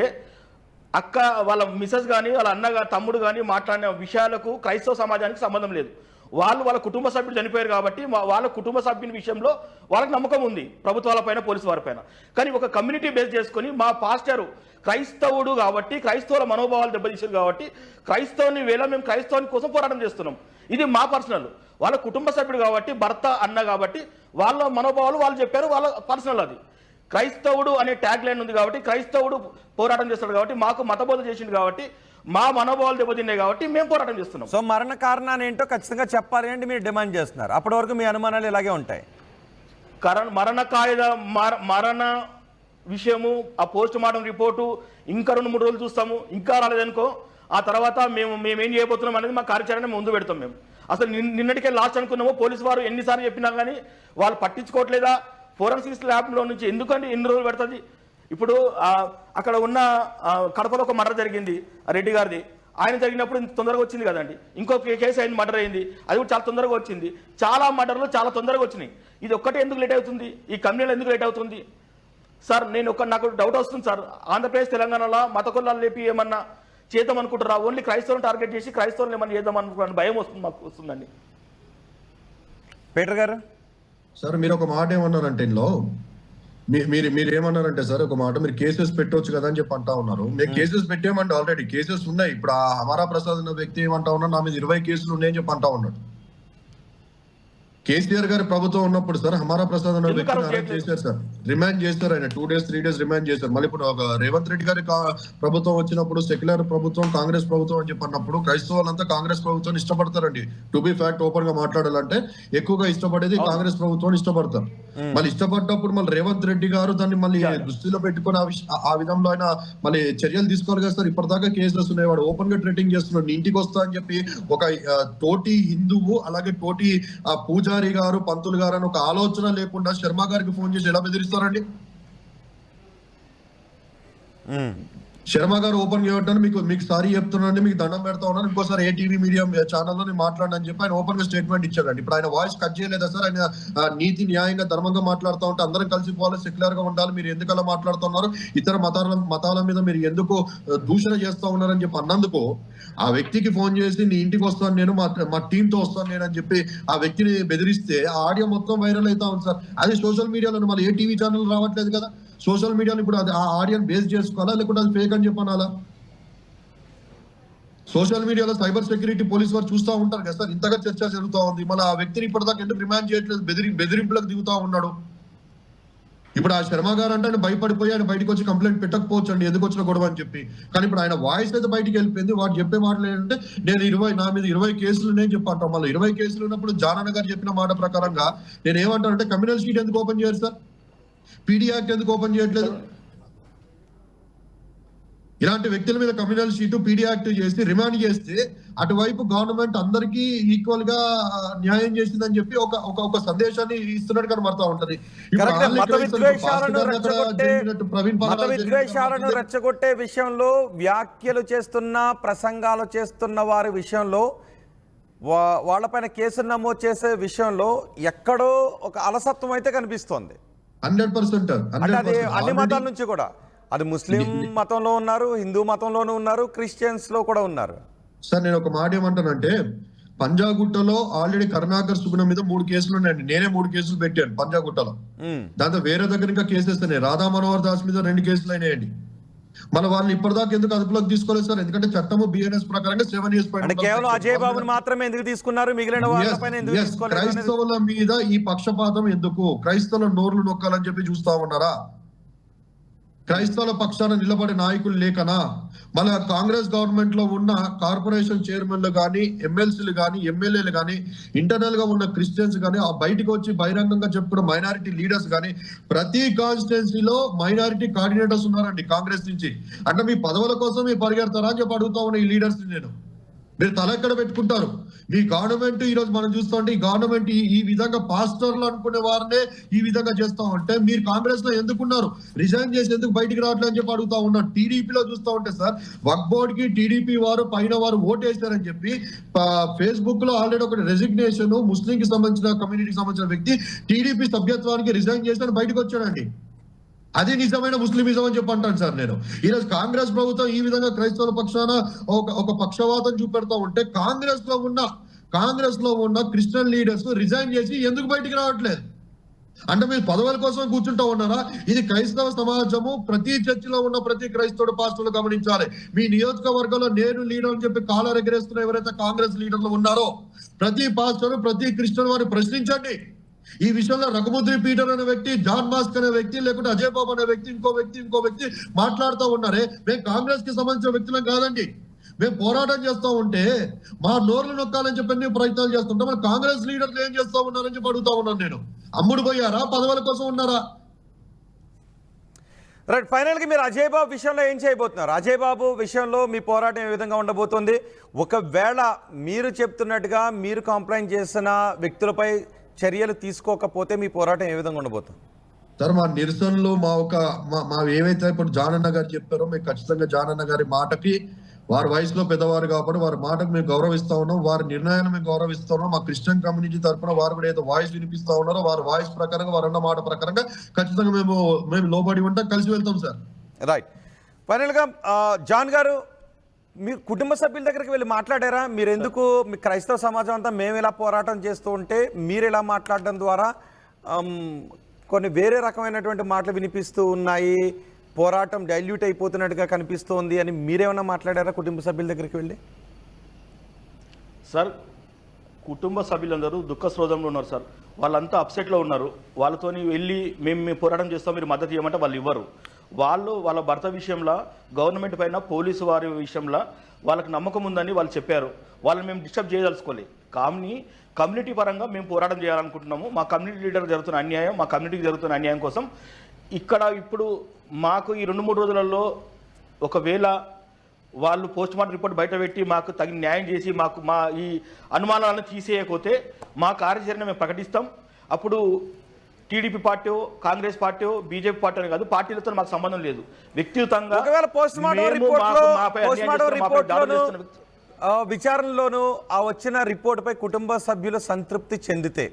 అక్క వాళ్ళ మిసెస్ కానీ వాళ్ళ అన్న తమ్ముడు కానీ మాట్లాడిన విషయాలకు క్రైస్తవ సమాజానికి సంబంధం లేదు. వాళ్ళ కుటుంబ సభ్యులు చనిపోయారు కాబట్టి వాళ్ళ కుటుంబ సభ్యుని విషయంలో వాళ్ళకి నమ్మకం ఉంది ప్రభుత్వాలపైన, పోలీసు వారిపైన. కానీ ఒక కమ్యూనిటీ బేస్ చేసుకొని మా పాస్టరు క్రైస్తవుడు కాబట్టి, క్రైస్తవుల మనోభావాలు దెబ్బతీశారు కాబట్టి క్రైస్తవుని మేము క్రైస్తవుని కోసం పోరాటం చేస్తున్నాం. ఇది మా పర్సనల్. వాళ్ళ కుటుంబ సభ్యుడు కాబట్టి, భర్త అన్న కాబట్టి వాళ్ళ మనోభావాలు వాళ్ళు చెప్పారు, వాళ్ళ పర్సనల్. అది క్రైస్తవుడు అనే ట్యాగ్ లైన్ ఉంది కాబట్టి, క్రైస్తవుడు పోరాటం చేస్తాడు కాబట్టి, మాకు మతబోధ చేసిండు కాబట్టి, మా మనోభావాలు దెబ్బతిన్నాయి కాబట్టి మేము పోరాటం చేస్తున్నాం. సో మరణ కారణాన్ని ఏంటో ఖచ్చితంగా చెప్పాలి అంటే మీరు డిమాండ్ చేస్తున్నారు. అప్పటి వరకు మీ అనుమానాలు ఇలాగే ఉంటాయి. మరణ విషయము, ఆ పోస్ట్ మార్టం రిపోర్టు ఇంకా 2-3 రోజులు చూస్తాము. ఇంకా రాలేదనుకో ఆ తర్వాత మేమేం చేయబోతున్నాం అనేది మా కార్యాచరణ ముందు పెడతాం. మేము అసలు నిన్నటికే లాస్ట్ అనుకున్నాము. పోలీసు వారు ఎన్నిసార్లు చెప్పినా కానీ వాళ్ళు పట్టించుకోవట్లేదా? ఫోరెన్సిక్స్ ల్యాబ్లో నుంచి ఎందుకంటే ఎన్ని రోజులు పెడుతుంది? ఇప్పుడు అక్కడ ఉన్న కడపలో ఒక మర్డర్ జరిగింది రెడ్డి గారిది. ఆయన జరిగినప్పుడు తొందరగా వచ్చింది కదండి. ఇంకో కేసు అయింది, మర్డర్ అయింది, అది కూడా చాలా తొందరగా వచ్చింది. చాలా మర్డర్లు చాలా తొందరగా వచ్చినాయి. ఇది ఒక్కటే ఎందుకు లేట్ అవుతుంది? ఈ కమ్యూనిటీలో ఎందుకు లేట్ అవుతుంది సార్? నాకు డౌట్ వస్తుంది సార్. ఆంధ్రప్రదేశ్ తెలంగాణలో మత కులాలు లేపి ఏమన్నా చేద్దాం అనుకుంటారా? ఓన్లీ క్రైస్తవులను టార్గెట్ చేసి క్రైస్తవులను ఏమన్నా చేద్దాం అనుకుంటున్నాను భయం మాకు వస్తుందండి. పీటర్ గారు సార్, మీరు ఒక మాట ఏమన్నారంటే ఇందులో మీరు ఏమన్నారంటే సార్, ఒక మాట మీరు కేసెస్ పెట్టవచ్చు కదా అని చెప్పి అంటా ఉన్నారు. మేము కేసెస్ పెట్టామంటే ఆల్రెడీ కేసెస్ ఉన్నాయి. ఇప్పుడు ఆ హమారా ప్రసాద్ అన్న వ్యక్తి ఏమంటా ఉన్నా, నా మీద 20 కేసులు ఉన్నాయని చెప్పి అంటా ఉన్నాడు. కేసీఆర్ గారి ప్రభుత్వం ఉన్నప్పుడు సార్ హమారా ప్రసాద్ అన్న వ్యక్తిని అరెస్ట్ చేశారు సార్, రిమాండ్ చేశారు. ఆయన 2 days 3 days రిమాండ్ చేశారు. మళ్ళీ ఇప్పుడు ఒక రేవంత్ రెడ్డి గారి ప్రభుత్వం వచ్చినప్పుడు, సెక్యులర్ ప్రభుత్వం, కాంగ్రెస్ ప్రభుత్వం అని చెప్పి అన్నప్పుడు క్రైస్తవులంతా కాంగ్రెస్ ప్రభుత్వాన్ని ఇష్టపడతారండి. టు బి ఫ్యాక్ట్, ఓపెన్ గా మాట్లాడాలంటే ఎక్కువగా ఇష్టపడేది కాంగ్రెస్ ప్రభుత్వాన్ని ఇష్టపడతారు. మళ్ళీ ఇష్టపడ్డప్పుడు మళ్ళీ రేవంత్ రెడ్డి గారు దాన్ని మళ్ళీ దృష్టిలో పెట్టుకుని ఆ విధంలో ఆయన మళ్ళీ చర్యలు తీసుకోవాలి కదా సార్. ఇప్పటిదాకా కేసులు ఉన్నాయి, వాడు ఓపెన్ గా ట్రీటింగ్ చేస్తున్నాడు. నీ ఇంటికి వస్తా అని చెప్పి ఒక తోటి హిందువు, అలాగే తోటి పూజారి గారు, పంతులు గారు అని ఒక ఆలోచన లేకుండా శర్మ గారికి ఫోన్ చేసి ఎలా బెదిరిస్తారండి? శర్మ గారు ఓపెన్ చేయటాను మీకు సారీ చెప్తున్నాను, మీకు దండం పెడతా ఉన్నాను, ఇంకోసారి ఏ టీవీ మీడియా ఛానల్లో నేను మాట్లాడని చెప్పి ఆయన ఓపెన్ గా స్టేట్మెంట్ ఇచ్చాడండి. ఇప్పుడు ఆయన వాయిస్ కట్ చేయలేదా సార్? ఆయన నీతి న్యాయంగా ధర్మంగా మాట్లాడుతూ ఉంటే అందరం కలిసిపోవాలి, సెక్యులర్ గా ఉండాలి, మీరు ఎందుకు అలా మాట్లాడుతున్నారు, ఇతర మతాల మీద మీరు ఎందుకు దూషణ చేస్తూ ఉన్నారని చెప్పి అన్నందుకు ఆ వ్యక్తికి ఫోన్ చేసి నీ ఇంటికి వస్తాను నేను, మా టీంతో వస్తాను నేను అని చెప్పి ఆ వ్యక్తిని బెదిరిస్తే ఆ ఆడియో మొత్తం వైరల్ అవుతా ఉంది సార్. అది సోషల్ మీడియాలో మళ్ళీ ఏ టీవీ ఛానల్ రావట్లేదు కదా. సోషల్ మీడియాలో ఇప్పుడు అది ఆ ఆడియన్ బేస్ చేసుకోవాలా, లేకుంటే అది ఫేక్ అని చెప్పనాలా? సోషల్ మీడియాలో సైబర్ సెక్యూరిటీ పోలీస్ వారు చూస్తూ ఉంటారు కదా సార్. ఇంతగా చర్చ జరుగుతూ ఉంది. మళ్ళీ ఆ వ్యక్తిని ఇప్పటిదాకా ఎందుకు రిమాండ్ చేయట్లేదు? బెదిరింపులకు దిగుతా ఉన్నాడు. ఇప్పుడు ఆ శర్మ గారు అంటే ఆయన భయపడిపోయి ఆయన బయటకు వచ్చి కంప్లైంట్ పెట్టకపోవచ్చు అండి, ఎందుకు వచ్చిన గొడవ అని చెప్పి. కానీ ఇప్పుడు ఆయన వాయిస్ అయితే బయటికి వెళ్ళిపోయింది. వాడు చెప్పే మాటలు ఏంటంటే నా మీద 20 కేసులు నేను చెప్పంటాం. మళ్ళీ 20 కేసులు ఉన్నప్పుడు జానన్న గారు చెప్పిన మాట ప్రకారంగా నేను ఏమంటానంటే, కమ్యూనల్ షీట్ ఎందుకు ఓపెన్ చేయరు సార్? పీడీ యాక్ట్ ఎందుకు ఓపెన్ చేయట్లేదు? ఇలాంటి వ్యక్తుల మీద కమ్యూనల్ షీటు, పీడీ యాక్ట్ చేసి రిమాండ్ చేస్తే అటువైపు గవర్నమెంట్ అందరికీ ఈక్వల్ గా న్యాయం చేసిందని చెప్పి ఒక సందేశాన్ని ఇస్తున్నట్టు కనబడతా ఉంటది. మత విద్వేషాలను రెచ్చగొట్టే విషయంలో, వ్యాఖ్యలు చేస్తున్న, ప్రసంగాలు చేస్తున్న వారి విషయంలో, వాళ్ళపైన కేసులు నమోదు చేసే విషయంలో ఎక్కడో ఒక అలసత్వం అయితే కనిపిస్తోంది. 100%. అంటే అది అన్ని మతాల నుంచి కూడా, అది ముస్లిం మతంలో ఉన్నారు, హిందూ మతంలోనూ ఉన్నారు, క్రిస్టియన్స్ లో కూడా ఉన్నారు. సార్ నేను ఒక మాట ఏమంటానంటే, పంజాగుట్టలో ఆల్రెడీ కరుణాకర్ సుగుణ మీద 3 కేసులు ఉన్నాయండి. నేనే 3 కేసులు పెట్టాను పంజాగుట్టలో. దాంతో వేరే దగ్గర ఇంకా కేసు వేస్తున్నాయి. రాధా మనోహర్ దాస్ మీద 2 కేసులు అయినాయండి. మన వాళ్ళు ఇప్పటిదాకా ఎందుకు అదుపులోకి తీసుకోలేదు సార్? ఎందుకంటే చట్టము బిఎన్ఎస్ ప్రకారంగా 7 years అంటే కేవలం అజయ్ బాబుని మాత్రమే ఎందుకు తీసుకున్నారు, మిగిలిన వాళ్ళపైన ఎందుకు తీసుకోలేదు? క్రైస్తవుల మీద ఈ పక్షపాతం ఎందుకు? క్రైస్తవుల నోర్లు నొక్కాలని చెప్పి చూస్తా ఉన్నారా? క్రైస్తవుల పక్షాన నిలబడే నాయకులు లేకనా? మన కాంగ్రెస్ గవర్నమెంట్ లో ఉన్న కార్పొరేషన్ చైర్మన్లు కానీ, ఎమ్మెల్సీలు కానీ, ఎమ్మెల్యేలు కానీ, ఇంటర్నల్ గా ఉన్న క్రిస్టియన్స్ కానీ, ఆ బయటకు వచ్చి బహిరంగంగా చెప్పుకున్న మైనారిటీ లీడర్స్ కానీ, ప్రతి కాన్స్టిట్యున్సీలో మైనారిటీ కోఆర్డినేటర్స్ ఉన్నారండి కాంగ్రెస్ నుంచి. అంటే మీ పదవుల కోసం మీరు పరిగెడతారా అని చెప్పి అడుగుతా ఉన్న ఈ లీడర్స్ నేను. మీరు తల ఎక్కడ పెట్టుకుంటారు? మీ గవర్నమెంట్ ఈ రోజు మనం చూస్తా ఉంటే ఈ గవర్నమెంట్ ఈ విధంగా పాస్టర్లు అనుకునే వారినే ఈ విధంగా చేస్తా ఉంటే మీరు కాంగ్రెస్ లో ఎందుకున్నారు? రిజైన్ చేసి ఎందుకు బయటికి రావట్లేదు అని చెప్పి అడుగుతా ఉన్నాను. టీడీపీలో చూస్తా ఉంటే సార్, వక్ బోర్డ్ కి టీడీపీ వారు పైన వారు ఓటేస్తారని చెప్పి ఫేస్బుక్ లో ఆల్రెడీ ఒక రెసిగ్నేషన్ ముస్లిం కి సంబంధించిన కమ్యూనిటీకి సంబంధించిన వ్యక్తి టీడీపీ సభ్యత్వానికి రిజైన్ చేసి బయటకు వచ్చాడండి. అది నిజమైన ముస్లిమిజం అని చెప్పి అంటాను సార్ నేను. ఈరోజు కాంగ్రెస్ ప్రభుత్వం ఈ విధంగా క్రైస్తవుల పక్షాన ఒక పక్షవాతం చూపెడతా ఉంటే కాంగ్రెస్ లో ఉన్న క్రిస్టియన్ లీడర్స్ రిజైన్ చేసి ఎందుకు బయటికి రావట్లేదు? అంటే మీరు పదవుల కోసం కూర్చుంటా ఉన్నారా? ఇది క్రైస్తవ సమాజము, ప్రతి చర్చిలో ఉన్న ప్రతి క్రైస్తవుడు పాస్టర్లు గమనించాలి. మీ నియోజకవర్గంలో నేను లీడర్ అని చెప్పి కాలర్ ఎగరేస్తున్న ఎవరైతే కాంగ్రెస్ లీడర్లు ఉన్నారో ప్రతి పాస్టర్, ప్రతి క్రిస్టియన్ వారిని ప్రశ్నించండి. ఈ విషయంలో రఘుముద్రి పీటర్ అనే వ్యక్తి, జాన్ మాస్క్ అనే వ్యక్తి, లేకుంటే అజయ్ బాబు అనే వ్యక్తి, ఇంకో వ్యక్తి మాట్లాడుతూ ఉన్నారే. మేము కాంగ్రెస్ కి సంబంధించిన వ్యక్తులం కాదండి. మేము పోరాటం చేస్తూ ఉంటే మా నోర్లు నొక్కాలని చెప్పి ప్రయత్నాలు చేస్తుంటాం. మన కాంగ్రెస్ లీడర్లు ఏం చేస్తూ ఉన్నారని చెప్పి అడుగుతా ఉన్నాను నేను. అమ్ముడు పోయారా? పదవుల కోసం ఉన్నారా? రైట్, ఫైనల్గా మీరు అజయ్ బాబు విషయంలో ఏం చేయబోతున్నారు? అజయ్ బాబు విషయంలో మీ పోరాటం ఏ విధంగా ఉండబోతుంది? ఒకవేళ మీరు చెప్తున్నట్టుగా మీరు కంప్లైంట్ చేసిన వ్యక్తులపై చర్యలు తీసుకోకపోతే మీ పోరాటం ఏ విధంగా ఉండబోతుంది? సార్, మా నిరసనలు మా ఏవైతే ఇప్పుడు జానన్న గారు చెప్పారో మేము ఖచ్చితంగా జానన్న గారి మాటకి, వారి వయసులో పెద్దవారు కాబట్టి వారి మాటకు మేము గౌరవిస్తా ఉన్నాం, వారి నిర్ణయాన్ని మేము గౌరవిస్తా ఉన్నాం. మా క్రిస్టియన్ కమ్యూనిటీ తరఫున వారు కూడా ఏదో వాయిస్ వినిపిస్తా ఉన్నారో వారి వాయిస్ ప్రకారంగా, వారు అన్న మాట ప్రకారంగా ఖచ్చితంగా మేము లోబడి ఉంటాం, కలిసి వెళ్తాం సార్. రైట్, ఫైనల్గా జాన్ గారు, మీ కుటుంబ సభ్యుల దగ్గరికి వెళ్ళి మాట్లాడారా? మీరు ఎందుకు మీ క్రైస్తవ సమాజం అంతా మేము ఇలా పోరాటం చేస్తూ ఉంటే మీరు ఇలా మాట్లాడడం ద్వారా కొన్ని వేరే రకమైనటువంటి మాటలు వినిపిస్తూ ఉన్నాయి, పోరాటం డైల్యూట్ అయిపోతున్నట్టుగా కనిపిస్తోంది అని మీరేమన్నా మాట్లాడారా కుటుంబ సభ్యుల దగ్గరికి వెళ్ళి? సార్, కుటుంబ సభ్యులందరూ దుఃఖ స్రోధంలో ఉన్నారు సార్. వాళ్ళంతా అప్సెట్లో ఉన్నారు. వాళ్ళతోని వెళ్ళి మేము పోరాటం చేస్తాం, మీరు మద్దతు ఇవ్వమంటే వాళ్ళు ఇవ్వరు. వాళ్ళ భర్త విషయంలో, గవర్నమెంట్ పైన, పోలీసు వారి విషయంలో వాళ్ళకి నమ్మకం ఉందని వాళ్ళు చెప్పారు. వాళ్ళని మేము డిస్టర్బ్ చేయదలుచుకోలేదు. కానీ కమ్యూనిటీ పరంగా మేము పోరాటం చేయాలనుకుంటున్నాము. మా కమ్యూనిటీ లీడర్ జరుగుతున్న అన్యాయం, మా కమ్యూనిటీకి జరుగుతున్న అన్యాయం కోసం ఇక్కడ ఇప్పుడు మాకు ఈ 2-3 రోజులలో ఒకవేళ వాళ్ళు పోస్ట్ మార్టం రిపోర్ట్ బయట పెట్టి మాకు తగిన న్యాయం చేసి మా ఈ అనుమానాలను తీసేయకపోతే మా కార్యాచరణ మేము ప్రకటిస్తాం. అప్పుడు TDP party, Congress party, BJP party అని కాదు, పార్టీలతో మాకు సంబంధం లేదు. వ్యక్తిగతంగా విచారణలోనూ ఆ వచ్చిన రిపోర్టుపై కుటుంబ సభ్యులు సంతృప్తి చెందితే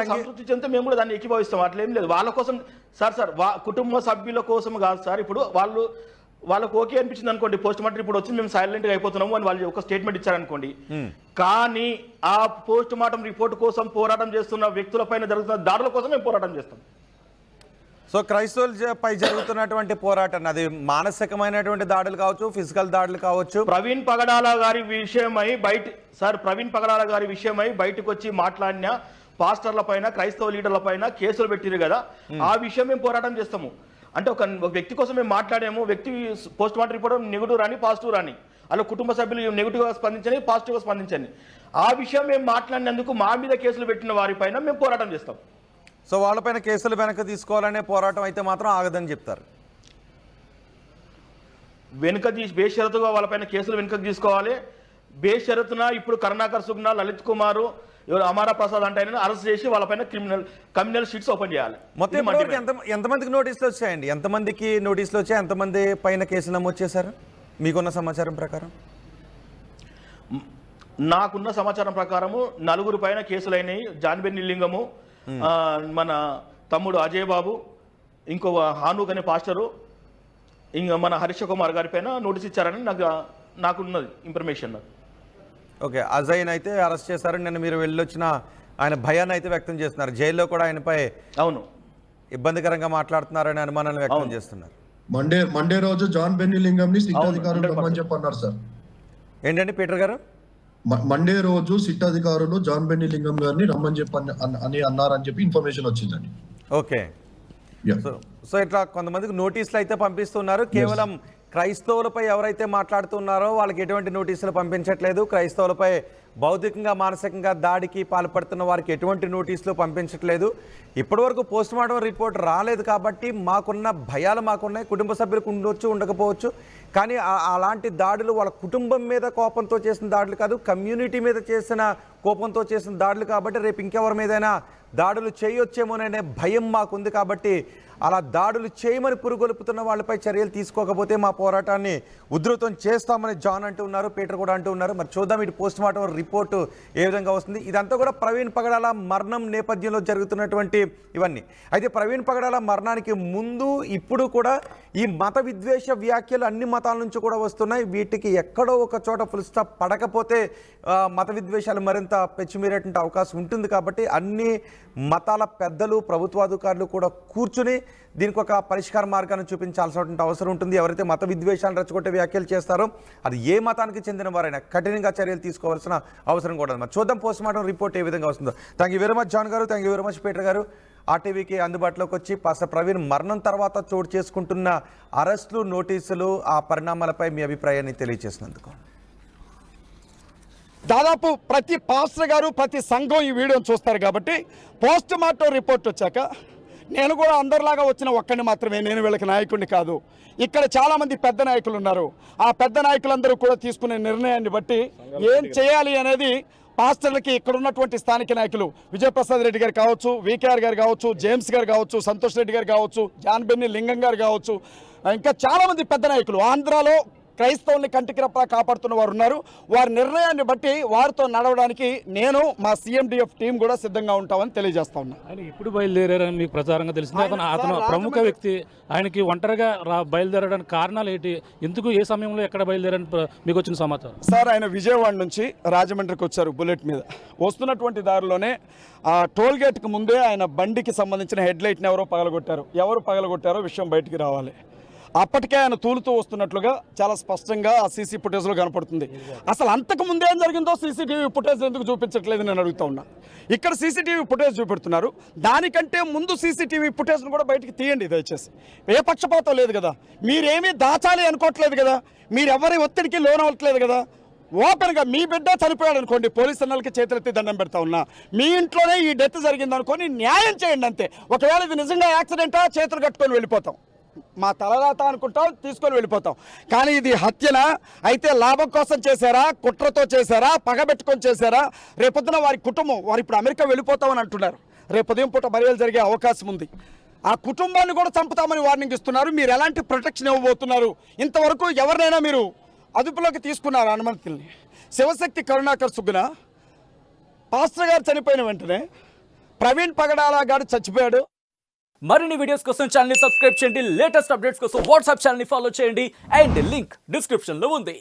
సంతృప్తి చెందితే మేము కూడా దాన్ని ఏకీభవిస్తాం. అట్లేం లేదు. వాళ్ళ కోసం సార్ కుటుంబ సభ్యుల కోసం కాదు సార్. ఇప్పుడు వాళ్ళకు ఓకే అనిపించింది అనుకోండి, పోస్ట్ మార్టం రిపోర్ట్ వచ్చి మేము సైలెంట్గా అయిపోతున్నాము అని వాళ్ళు ఒక స్టేట్మెంట్ ఇచ్చారనుకోండి. కానీ ఆ పోస్ట్ మార్టం రిపోర్ట్ కోసం పోరాటం చేస్తున్న వ్యక్తులపైన జరుగుతున్న దాడుల కోసం మేము పోరాటం చేస్తాం. సో క్రైస్తవులపై జరుగుతున్నటువంటి పోరాటం, అది మానసికమైనటువంటి దాడులు కావచ్చు, ఫిజికల్ దాడులు కావచ్చు. ప్రవీణ్ పగడాల గారి విషయమై బయటకు వచ్చి మాట్లాడిన పాస్టర్ల పైన, క్రైస్తవ లీడర్ల పైన కేసులు పెట్టిరు కదా, ఆ విషయం మేము పోరాటం చేస్తాము. అంటే ఒక వ్యక్తి కోసం మేము మాట్లాడాము. వ్యక్తి పోస్ట్ మార్టం రిపోర్ట్ నెగిటివ్ రాని, పాజిటివ్ రాని, అలా కుటుంబ సభ్యులు నెగిటివ్గా స్పందించని, పాజిటివ్గా స్పందించని, ఆ విషయం మేము మాట్లాడినందుకు మా మీద కేసులు పెట్టిన వారిపైన మేము పోరాటం చేస్తాం. సో వాళ్ళపైన కేసులు వెనక్కి తీసుకోవాలనే పోరాటం అయితే మాత్రం ఆగదని చెప్తారు. బేషరతుగా వాళ్ళపైన కేసులు వెనుకకు తీసుకోవాలి. బేషరతున ఇప్పుడు కరుణాకర్ సుగ్నా, లలిత్ కుమార్, అమారా ప్రసాద్ అంటే అరెస్ట్ చేసి వాళ్ళపైన క్రిమినల్ షీట్స్ ఓపెన్ చేయాలి. మొత్తం ఎంతమందికి నోటీసులు వచ్చాయండి? ఎంతమందికి నోటీసులు వచ్చాయి? ఎంతమంది పైన కేసులు నమోదు చేశారు మీకున్న సమాచారం ప్రకారం? నాకున్న సమాచారం ప్రకారము 4 పైన కేసులైనాయి. జాన్బెన్ని లింగము, మన తమ్ముడు అజయ్ బాబు, ఇంకో హానూక్ అనే పాస్టరు, ఇంకా మన హరీష్ కుమార్ గారి పైన నోటీస్ ఇచ్చారని నాకున్నది ఇన్ఫర్మేషన్. ఓకే, అజయ్ని అయితే అరెస్ట్ చేశారు. నిన్న మీరు వెళ్ళొచ్చిన ఆయన భయాన్ని అయితే వ్యక్తం చేస్తున్నారు. జైల్లో కూడా ఆయనపై అవును, ఇబ్బందికరంగా మాట్లాడుతున్నారని అనుమానాలు వ్యక్తం చేస్తున్నారు. మండే రోజు జాన్ బెన్నీ లింగం ని సిట్ అధికారులు రమ్మని చెప్పన్నారు సార్. ఏంటండి పీటర్ గారు? మండే రోజు సిట్ అధికారులు జాన్ బెన్నీ లింగం గారిని రమ్మని అని అన్నారని చెప్పి ఇన్ఫర్మేషన్ వచ్చిందండి. ఓకే. సో ఇట్లా కొంతమందికి నోటీసులు అయితే పంపిస్తున్నారు. కేవలం క్రైస్తవులపై ఎవరైతే మాట్లాడుతున్నారో వాళ్ళకి ఎటువంటి నోటీసులు పంపించట్లేదు. క్రైస్తవులపై భౌతికంగా మానసికంగా దాడికి పాల్పడుతున్న వారికి ఎటువంటి నోటీసులు పంపించట్లేదు. ఇప్పటివరకు పోస్ట్ మార్టం రిపోర్ట్ రాలేదు కాబట్టి మాకున్న భయాలు మాకున్నాయి. కుటుంబ సభ్యులకు ఉండొచ్చు, ఉండకపోవచ్చు. కానీ అలాంటి దాడులు వాళ్ళ కుటుంబం మీద కోపంతో చేసిన దాడులు కాదు, కమ్యూనిటీ మీద చేసిన కోపంతో చేసిన దాడులు కాబట్టి రేపు ఇంకెవరి మీదైనా దాడులు చేయొచ్చేమోననే భయం మాకుంది. కాబట్టి అలా దాడులు చేయమని పురుగొలుపుతున్న వాళ్ళపై చర్యలు తీసుకోకపోతే మా పోరాటాన్ని ఉధృతం చేస్తామని జాన్ అంటూ ఉన్నారు, పీటర్ కూడా అంటూ ఉన్నారు. మరి చూద్దాం ఇటు పోస్ట్ మార్టం రిపోర్టు ఏ విధంగా వస్తుంది. ఇదంతా కూడా ప్రవీణ్ పగడాల మరణం నేపథ్యంలో జరుగుతున్నటువంటి ఇవన్నీ. అయితే ప్రవీణ్ పగడాల మరణానికి ముందు ఇప్పుడు కూడా ఈ మత విద్వేష వ్యాఖ్యలు అన్ని మతాల నుంచి కూడా వస్తున్నాయి. వీటికి ఎక్కడో ఒక చోట ఫుల్ స్టాప్ పడకపోతే మత విద్వేషాలు మరింత పెచ్చిమీరేటువంటి అవకాశం ఉంటుంది. కాబట్టి అన్ని మతాల పెద్దలు, ప్రభుత్వాధికారులు కూడా కూర్చుని దీనికి ఒక పరిష్కార మార్గాన్ని చూపించాల్సినటువంటి అవసరం ఉంటుంది. ఎవరైతే మత విద్వేషాలు రెచ్చగొట్టే వ్యాఖ్యలు చేస్తారో అది ఏ మతానికి చెందిన వారైనా కఠినంగా చర్యలు తీసుకోవాల్సిన అవసరం కూడా ఉంది. చూద్దాం పోస్ట్ మార్టం రిపోర్ట్ ఏ విధంగా వస్తుందో. Thank you very much John గారు, thank you very much Peter గారు. ఆర్టీవీకి అందుబాటులోకి వచ్చి పాస్టర్ ప్రవీణ్ మరణం తర్వాత చోటు చేసుకుంటున్న అరెస్టులు, నోటీసులు, ఆ పరిణామాలపై మీ అభిప్రాయాన్ని తెలియజేసినందుకు. దాదాపు ప్రతి పాస్టర్ గారు, ప్రతి సంఘం ఈ వీడియోని చూస్తారు కాబట్టి పోస్ట్ మార్టం రిపోర్ట్ వచ్చాక నేను కూడా అందరిలాగా వచ్చిన ఒక్కడిని మాత్రమే, నేను వీళ్ళకి నాయకుడిని కాదు. ఇక్కడ చాలామంది పెద్ద నాయకులు ఉన్నారు. ఆ పెద్ద నాయకులందరూ కూడా తీసుకునే నిర్ణయాన్ని బట్టి ఏం చేయాలి అనేది పాస్టర్లకి ఇక్కడ ఉన్నటువంటి స్థానిక నాయకులు విజయప్రసాద్ రెడ్డి గారు కావచ్చు, వికేఆర్ గారు కావచ్చు, జేమ్స్ గారు కావచ్చు, సంతోష్ రెడ్డి గారు కావచ్చు, జాన్ బెన్నీ లింగం గారు కావచ్చు, ఇంకా చాలామంది పెద్ద నాయకులు ఆంధ్రాలో క్రైస్తవుల్ని కంటికి రెప్పలా కాపాడుతున్న వారు ఉన్నారు. వారి నిర్ణయాన్ని బట్టి వారితో నడవడానికి నేను, మా CMDF టీం కూడా సిద్ధంగా ఉంటామని తెలియజేస్తా ఉన్నా. ఆయన ఇప్పుడు బయలుదేరారని మీకు ప్రచారంగా తెలిసింది. అతను ప్రముఖ వ్యక్తి. ఆయనకి ఒంటరిగా బయలుదేరడానికి కారణాలు ఏంటి? ఎందుకు, ఏ సమయంలో, ఎక్కడ బయలుదేరని మీకు వచ్చిన సమాచారం? సార్, ఆయన విజయవాడ నుంచి రాజమండ్రికి వచ్చారు బుల్లెట్ మీద. వస్తున్నటువంటి దారిలోనే ఆ టోల్ గేట్కి ముందే ఆయన బండికి సంబంధించిన హెడ్ లైట్ని ఎవరో పగలగొట్టారు. ఎవరు పగలగొట్టారో విషయం బయటికి రావాలి. అప్పటికే ఆయన తూలుతూ వస్తున్నట్లుగా చాలా స్పష్టంగా ఆ సీసీ ఫుటేజ్లో కనపడుతుంది. అసలు అంతకు ముందు ఏం జరిగిందో CCTV ఫుటేజ్ ఎందుకు చూపించట్లేదు నేను అడుగుతా ఉన్నా. ఇక్కడ CCTV ఫుటేజ్ చూపెడుతున్నారు, దానికంటే ముందు CCTV ఫుటేజ్ను కూడా బయటికి తీయండి దయచేసి. ఏ పక్షపాతం లేదు కదా, మీరేమీ దాచాలి అనుకోవట్లేదు కదా, మీరెవరి ఒత్తిడికి లోనవ్వట్లేదు కదా. ఓపెన్గా మీ బిడ్డ చనిపోయాడు అనుకోండి, పోలీసు అన్నలకి చేతులెత్తి దండం పెడతా ఉన్నా. మీ ఇంట్లోనే ఈ డెత్ జరిగింది అనుకోని న్యాయం చేయండి అంతే. ఒకవేళ ఇది నిజంగా యాక్సిడెంటా, చేతులు కట్టుకొని వెళ్ళిపోతాం, మా తలరాత అనుకుంటాం, తీసుకొని వెళ్ళిపోతాం. కానీ ఇది హత్యనా, అయితే లాభం కోసం చేశారా, కుట్రతో చేశారా, పగబెట్టుకొని చేశారా? రేపొద్దున వారి కుటుంబం, వారు ఇప్పుడు అమెరికా వెళ్ళిపోతామని అంటున్నారు. రేపు ఉదయం పూట బరియలు జరిగే అవకాశం ఉంది. ఆ కుటుంబాన్ని కూడా చంపుతామని వార్నింగ్ ఇస్తున్నారు. మీరు ఎలాంటి ప్రొటెక్షన్ ఇవ్వబోతున్నారు? ఇంతవరకు ఎవరినైనా మీరు అదుపులోకి తీసుకున్నారు అనుమతుల్ని? శివశక్తి కరుణాకర్ సుగ్గున పాస్టర్ గారు చనిపోయిన వెంటనే ప్రవీణ్ పగడాల గారు చచ్చిపోయాడు. మరిన్ని వీడియోస్ కోసం ఛానల్ ని సబ్స్క్రైబ్ చేయండి. లేటెస్ట్ అప్డేట్స్ కోసం వాట్సాప్ ఛానల్ ని ఫాలో చేయండి. అండ్ లింక్ డిస్క్రిప్షన్ లో ఉంది.